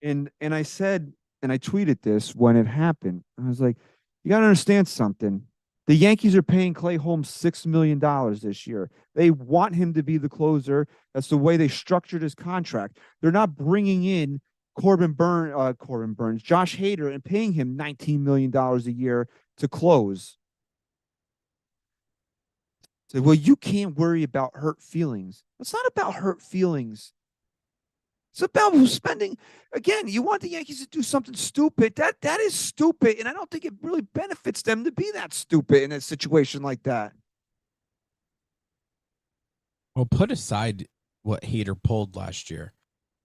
And I said, and I tweeted this when it happened. I was like, you got to understand something. The Yankees are paying Clay Holmes $6 million this year. They want him to be the closer. That's the way they structured his contract. They're not bringing in Corbin Burns, Josh Hader, and paying him $19 million a year to close. So, well, you can't worry about hurt feelings. It's not about hurt feelings. It's about spending. Again, you want the Yankees to do something stupid. That is stupid, and I don't think it really benefits them to be that stupid in a situation like that. Well, put aside what Hader pulled last year.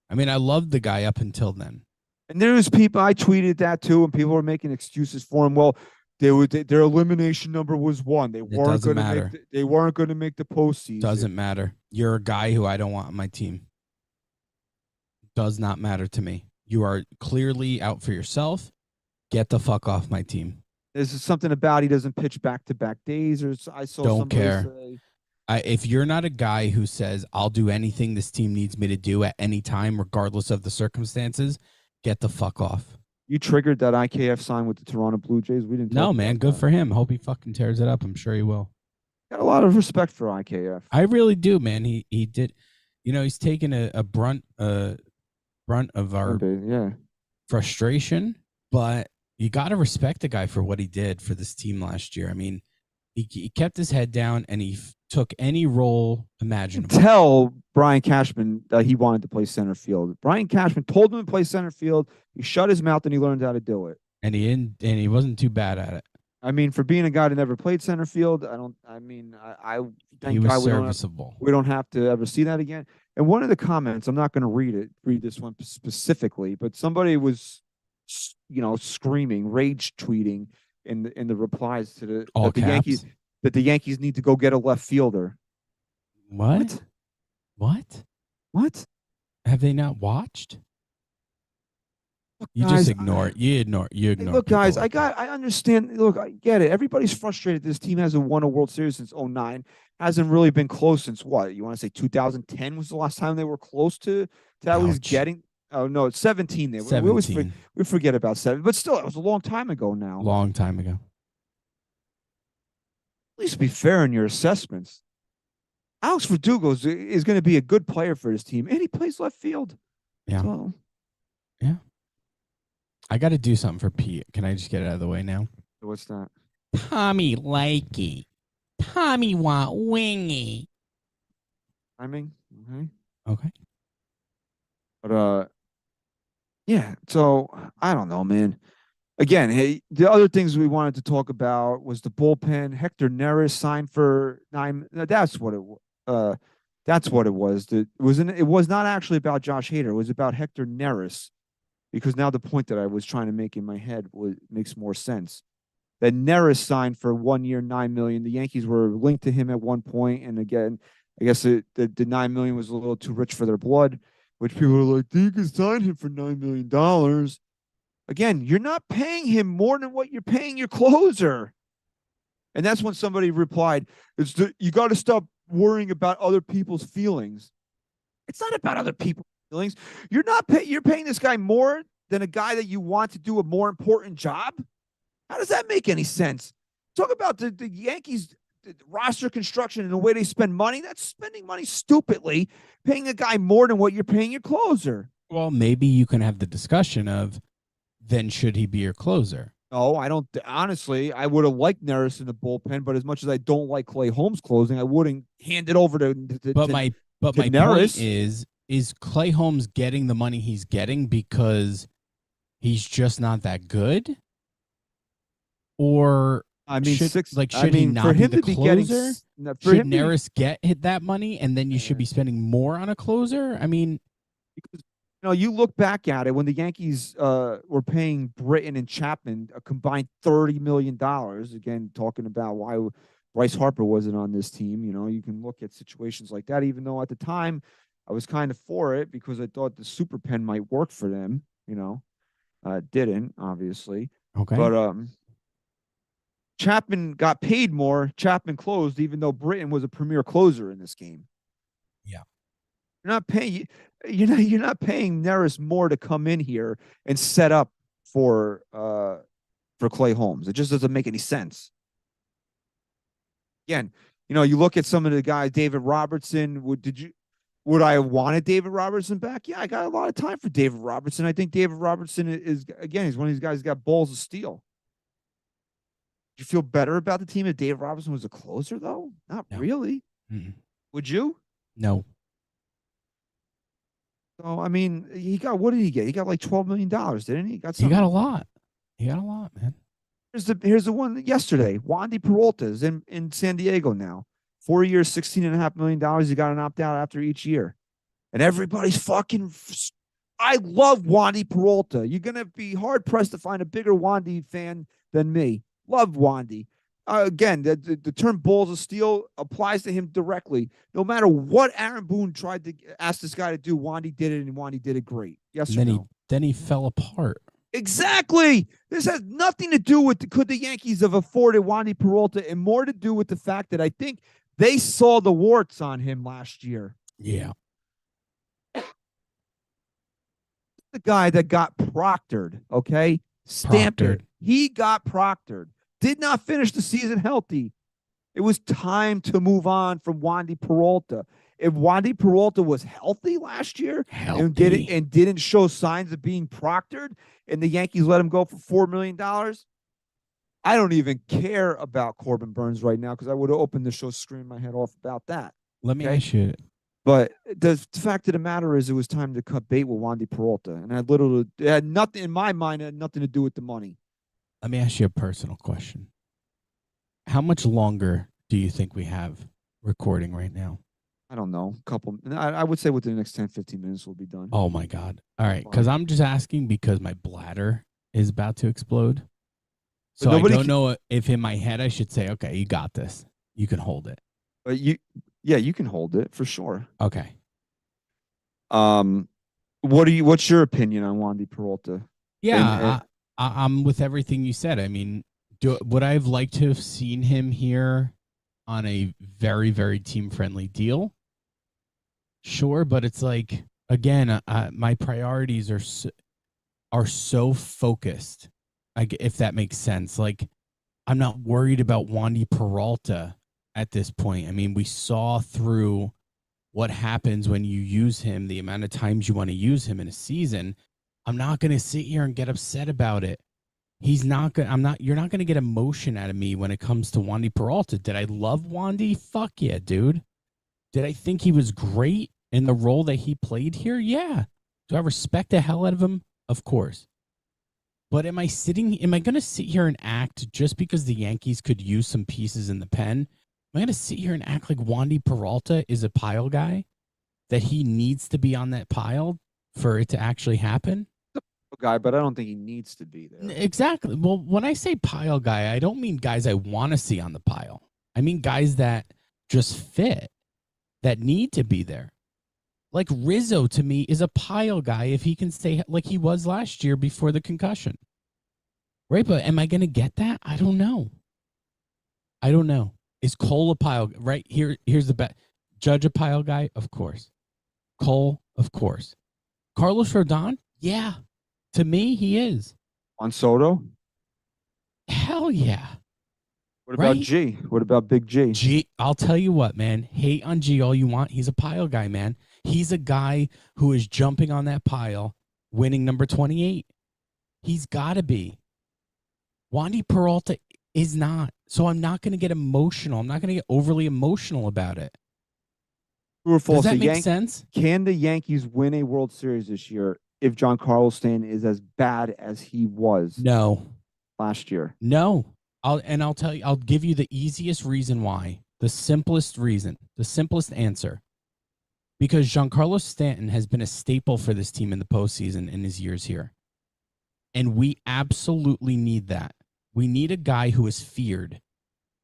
I mean, I loved the guy up until then. And there was people, I tweeted that too, and people were making excuses for him. Well, their elimination number was 1. They weren't going to make. They weren't going to make the postseason. Doesn't matter. You're a guy who I don't want on my team. Does not matter to me. You are clearly out for yourself. Get the fuck off my team. There's something about he doesn't pitch back-to-back days, or I saw. Don't care. Say, If you're not a guy who says I'll do anything this team needs me to do at any time, regardless of the circumstances, get the fuck off. You triggered that IKF sign with the Toronto Blue Jays. We didn't. No, man. Good for him. Hope he fucking tears it up. I'm sure he will. Got a lot of respect for IKF. I really do, man. He did. You know, he's taken a brunt of our frustration, but you got to respect the guy for what he did for this team last year. I mean, he kept his head down and he took any role imaginable. Tell Brian Cashman that he wanted to play center field. Brian Cashman told him to play center field. He shut his mouth and he learned how to do it. And he wasn't too bad at it. I mean, for being a guy that never played center field, I think he was serviceable. We don't have to ever see that again. And one of the comments, I'm not going to read this one specifically, but somebody was, screaming, rage tweeting in the replies to the Yankees that the Yankees need to go get a left fielder. What? Have they not watched? You just ignore it. You ignore. Look, guys, I understand. Look, I get it. Everybody's frustrated. This team hasn't won a World Series since 2009. Hasn't really been close since what? You want to say 2010 was the last time they were close to at least getting. Oh no, it's 17. 17. We forget about 7, but still, it was a long time ago now. Long time ago. At least be fair in your assessments. Alex Verdugo is going to be a good player for his team, and he plays left field. Yeah. So. Yeah. I got to do something for Pete. Can I just get it out of the way now? What's that? Tommy likey. Tommy want wingy. Timing. Okay. But yeah. So I don't know, man. Again, hey, the other things we wanted to talk about was the bullpen. Hector Neris signed for 9. That's what it was. That's what it was. It was not actually about Josh Hader. It was about Hector Neris. Because now the point that I was trying to make in my head makes more sense. That Neris signed for 1 year, $9 million. The Yankees were linked to him at one point, and again, I guess the $9 million was a little too rich for their blood. Which people are like, you can sign him for $9 million. Again, you're not paying him more than what you're paying your closer. And that's when somebody replied, you got to stop worrying about other people's feelings. It's not about other people's feelings. You're paying this guy more than a guy that you want to do a more important job. How does that make any sense? Talk about the Yankees roster construction and the way they spend money. That's spending money stupidly, paying a guy more than what you're paying your closer. Well, maybe you can have the discussion of, then should he be your closer? No, I don't. Honestly, I would have liked Neris in the bullpen, but as much as I don't like Clay Holmes closing, I wouldn't hand it over to my Neris. Point is Clay Holmes getting the money he's getting because he's just not that good? Or should he not be the closer? Should Neris get that money and then you should be spending more on a closer? I mean, because you look back at it when the Yankees were paying Britton and Chapman a combined $30 million. Again, talking about why Bryce Harper wasn't on this team. You can look at situations like that, even though at the time I was kind of for it because I thought the super pen might work for them, didn't, obviously. Okay. But Chapman got paid more. Chapman closed, even though Britton was a premier closer in this game. Yeah. You're not paying you're not paying Neris more to come in here and set up for Clay Holmes. It just doesn't make any sense. Again, you look at some of the guys, David Robertson. Would I have wanted David Robertson back? Yeah, I got a lot of time for David Robertson. I think David Robertson is again, he's one of these guys who's got balls of steel. Do you feel better about the team if David Robertson was a closer, though? Not really. Mm-mm. Would you? No. So, I mean, what did he get? He got like $12 million, didn't he? He got a lot. He got a lot, man. Here's the one yesterday. Wandy Peralta is in San Diego now. 4 years, $16.5 million. He got an opt out after each year. And everybody's fucking. I love Wandy Peralta. You're going to be hard pressed to find a bigger Wandy fan than me. Love Wandy. Again, the term balls of steel applies to him directly. No matter what Aaron Boone tried to ask this guy to do, Wandy did it, and Wandy did it great. Yes or no? Then he fell apart. Exactly. This has nothing to do with could the Yankees have afforded Wandy Peralta, and more to do with the fact that I think they saw the warts on him last year. Yeah. The guy that got proctored, okay? Stamped it. He got proctored. Did not finish the season healthy. It was time to move on from Wandy Peralta. If Wandy Peralta was healthy last year and didn't show signs of being proctored, and the Yankees let him go for $4 million, I don't even care about Corbin Burns right now because I would have opened the show screaming my head off about that. Let me ask you. But the fact of the matter is, it was time to cut bait with Wandy Peralta, and it had nothing in my mind. It had nothing to do with the money. Let me ask you a personal question. How much longer do you think we have recording right now? I don't know. I would say within the next 10, 15 minutes we'll be done. Oh my God. All right. Because I'm just asking because my bladder is about to explode. So I don't know if in my head I should say, okay, you got this. You can hold it. But you can hold it for sure. Okay. What's your opinion on Wandy Peralta? Yeah, I'm with everything you said. I mean, would I have liked to have seen him here on a very, very team-friendly deal? Sure, but it's like, again, my priorities are so focused, if that makes sense. Like, I'm not worried about Wandy Peralta at this point. I mean, we saw through what happens when you use him, the amount of times you want to use him in a season. I'm not going to sit here and get upset about it. You're not going to get emotion out of me when it comes to Wandy Peralta. Did I love Wandy? Fuck yeah, dude. Did I think he was great in the role that he played here? Yeah. Do I respect the hell out of him? Of course. But am I going to sit here and act just because the Yankees could use some pieces in the pen? Am I going to sit here and act like Wandy Peralta is a pile guy? That he needs to be on that pile for it to actually happen? Guy, but I don't think he needs to be there. Exactly. Well, when I say pile guy, I don't mean guys I want to see on the pile. I mean guys that just fit, that need to be there. Like Rizzo, to me, is a pile guy if he can stay like he was last year before the concussion. Right? But am I going to get that? I don't know. Is Cole a pile? Right? Here's the bet. Judge a pile guy? Of course. Cole? Of course. Carlos Rodon? Yeah. To me, he is. On Soto? Hell yeah. What about G? What about Big G? G, I'll tell you what, man. Hate on G all you want. He's a pile guy, man. He's a guy who is jumping on that pile, winning number 28. He's got to be. Wandy Peralta is not. So I'm not going to get emotional. I'm not going to get overly emotional about it. True or false? Does that make sense? Can the Yankees win a World Series this year if Giancarlo Stanton is as bad as he was last year? No. I'll tell you, I'll give you the easiest reason why. The simplest reason, the simplest answer. Because Giancarlo Stanton has been a staple for this team in the postseason in his years here. And we absolutely need that. We need a guy who is feared.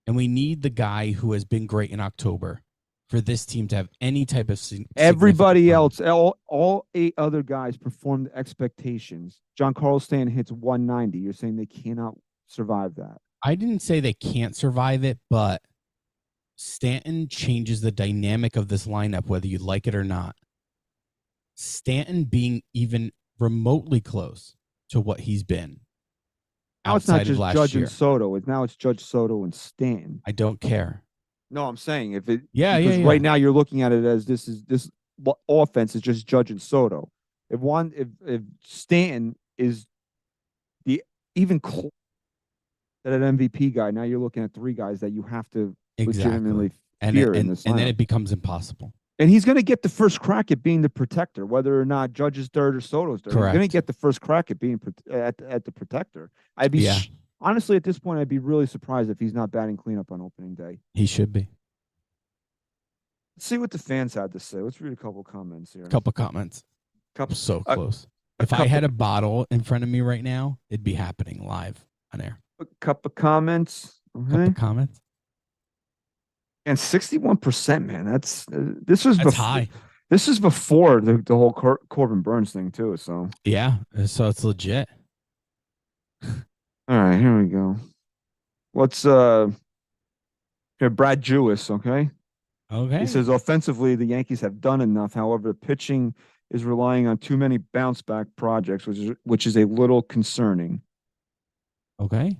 And we need the guy who has been great in October. for this team to have any type of Everybody significant run. else, all 8 other guys performed expectations. Giancarlo Stanton hits 190. You're saying they cannot survive that? I didn't say they can't survive it, but Stanton changes the dynamic of this lineup, whether you like it or not. Stanton being even remotely close to what he's been Now it's not outside of just last Judge year. and Soto. Now it's Judge, Soto, and Stanton. I don't care. No, I'm saying if it Yeah. right now you're looking at it as this offense is just Judge and Soto. If Stanton is the even close to that MVP guy, now you're looking at 3 guys that you have to legitimately fear in this lineup. And then it becomes impossible. And he's going to get the first crack at being the protector, whether or not Judge is third or Soto's third. Correct. He's going to get the first crack at being at the protector. I'd be honestly at this point, I'd be really surprised if he's not batting cleanup on opening day. He should be. Let's see what the fans had to say. Let's read a couple comments here. Couple comments. So close. If I had a bottle in front of me right now, it'd be happening live on air. A couple comments. Okay. Couple comments. And 61%, man. That's high. This is before the whole Corbin Burns thing too. So yeah, so it's legit. All right, here we go. What's here, Brad Jewis, okay? Okay. He says offensively the Yankees have done enough. However, pitching is relying on too many bounce back projects, which is a little concerning. Okay.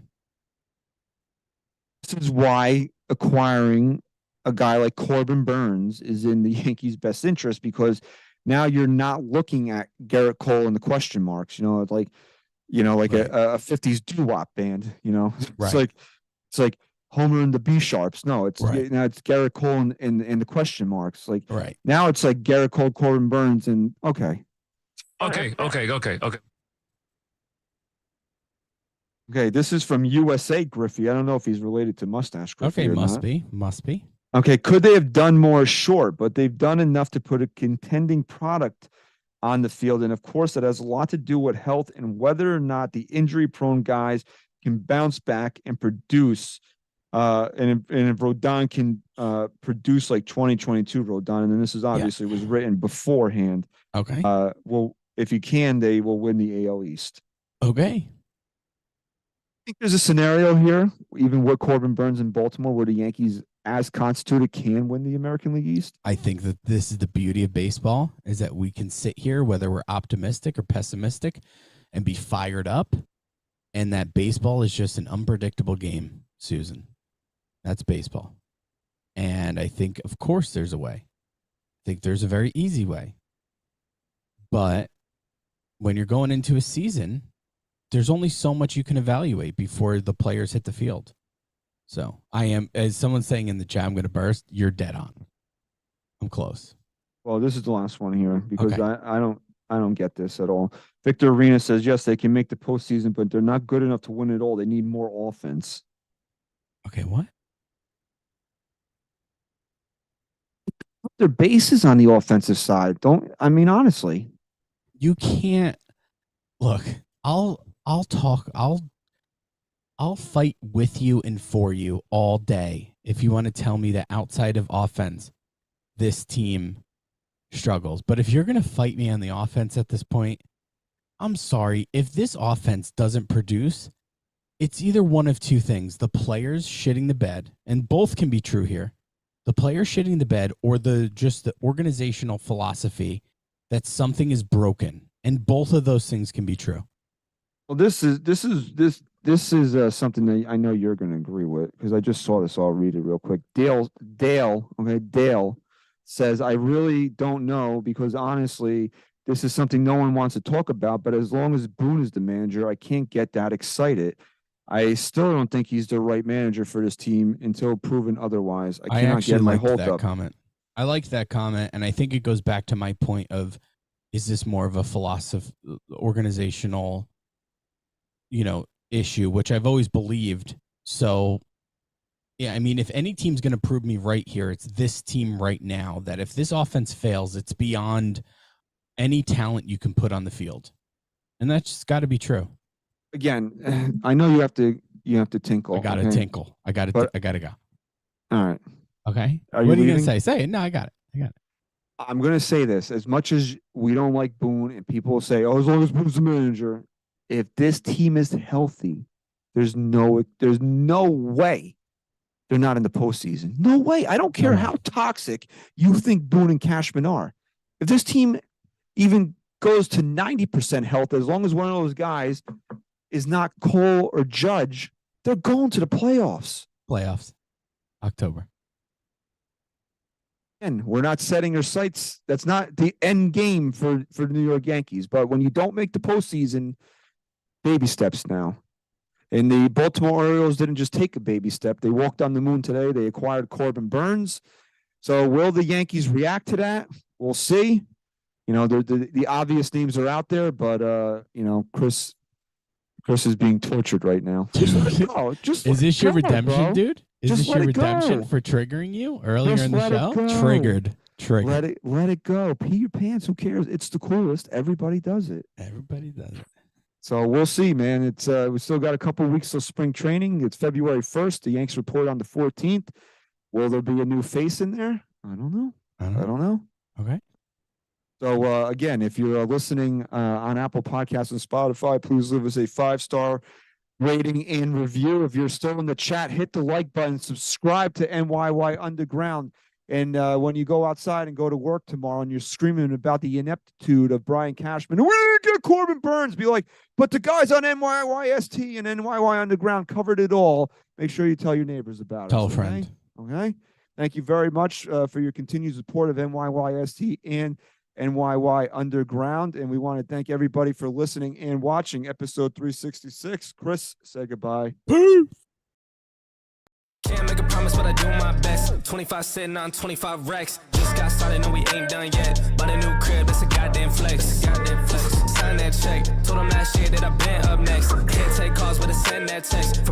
This is why acquiring a guy like Corbin Burns is in the Yankees' best interest, because now you're not looking at Garrett Cole and the question marks. Like right. a 50s doo-wop band. Right. It's like Homer and the B Sharps. No, it's right. Now it's Garrett Cole and the question marks. Like right now it's like Garrett Cole, Corbin Burns, and okay. Okay, this is from USA Griffey. I don't know if he's related to Mustache Griffey. Okay, or must not. be. Okay, could they have done more? Sure, but they've done enough to put a contending product on the field. And of course, that has a lot to do with health and whether or not the injury-prone guys can bounce back and produce. And if Rodon can produce like 2022 Rodon, and then this is obviously was written beforehand. Okay. Well, if you can, they will win the AL East. Okay. I think there's a scenario here, even with Corbin Burns in Baltimore, where the Yankees, as constituted, can win the American League East. I think that this is the beauty of baseball, is that we can sit here, whether we're optimistic or pessimistic, and be fired up, and that baseball is just an unpredictable game, Susan. That's baseball. And I think, of course, there's a way. I think there's a very easy way. But when you're going into a season, there's only so much you can evaluate before the players hit the field. So I am, as someone's saying in the chat, I'm going to burst. You're dead on. I'm close. Well, this is the last one here because Okay. I don't get this at all. Victor Arena says, yes, they can make the postseason, but they're not good enough to win it all. They need more offense. Okay, what? Their bases on the offensive side. Honestly. You can't look. I'll fight with you and for you all day if you want to tell me that outside of offense, this team struggles. But if you're going to fight me on the offense at this point, I'm sorry. If this offense doesn't produce, it's either one of two things. The players shitting the bed, and both can be true here. The players shitting the bed, or the organizational philosophy that something is broken. And both of those things can be true. Well, this is something that I know you're going to agree with because I just saw this. I'll read it real quick. Dale says, I really don't know because honestly, this is something no one wants to talk about. But as long as Boone is the manager, I can't get that excited. I still don't think he's the right manager for this team until proven otherwise. I cannot get my hold up. I like that comment, and I think it goes back to my point of, is this more of a organizational, issue, which I've always believed. So, yeah, I mean, if any team's going to prove me right here, it's this team right now, that if this offense fails, it's beyond any talent you can put on the field. And that's just got to be true. Again, I know you have to tinkle. I got to tinkle. I got to go. All right. Okay. Are you What are you leaving? gonna say? Say it. No, I got it. I'm going to say this. As much as we don't like Boone and people will say, oh, as long as Boone's the manager, if this team is healthy, there's no way they're not in the postseason. No way. I don't care No way. how toxic you think Boone and Cashman are. If this team even goes to 90% health, as long as one of those guys is not Cole or Judge, they're going to the playoffs. Playoffs, October. And we're not setting our sights. That's not the end game for the New York Yankees. But when you don't make the postseason, baby steps now. And the Baltimore Orioles didn't just take a baby step. They walked on the moon today. They acquired Corbin Burns. So will the Yankees react to that? We'll see. You know, the obvious names are out there, but you know, Chris is being tortured right now. Just let it go. Just Is this your let it go, redemption, bro. dude? Is Just this let your it go. redemption for triggering you earlier Just in the let it show? go. Triggered. Let it go. Pee your pants. Who cares? It's the coolest. Everybody does it. Everybody does it. So we'll see, man. It's we still got a couple weeks till spring training. It's February 1st. The Yanks report on the 14th. Will there be a new face in there? I don't know. I don't know. Okay. So again, if you're listening on Apple Podcasts and Spotify, please leave us a 5-star rating and review. If you're still in the chat, hit the like button, subscribe to NYY Underground. And when you go outside and go to work tomorrow and you're screaming about the ineptitude of Brian Cashman, we didn't get Corbin Burns, be like, but the guys on NYYST and NYY Underground covered it all. Make sure you tell your neighbors about it. Tell a friend. Okay. Thank you very much for your continued support of NYYST and NYY Underground. And we want to thank everybody for listening and watching episode 366. Chris, say goodbye. Can't make a promise, but I do my best. 25 sitting on 25 racks. Just got started, no, we ain't done yet. Bought a new crib, that's a goddamn flex. Sign that check. Told him last year that I been up next. Can't take calls, but I send that text.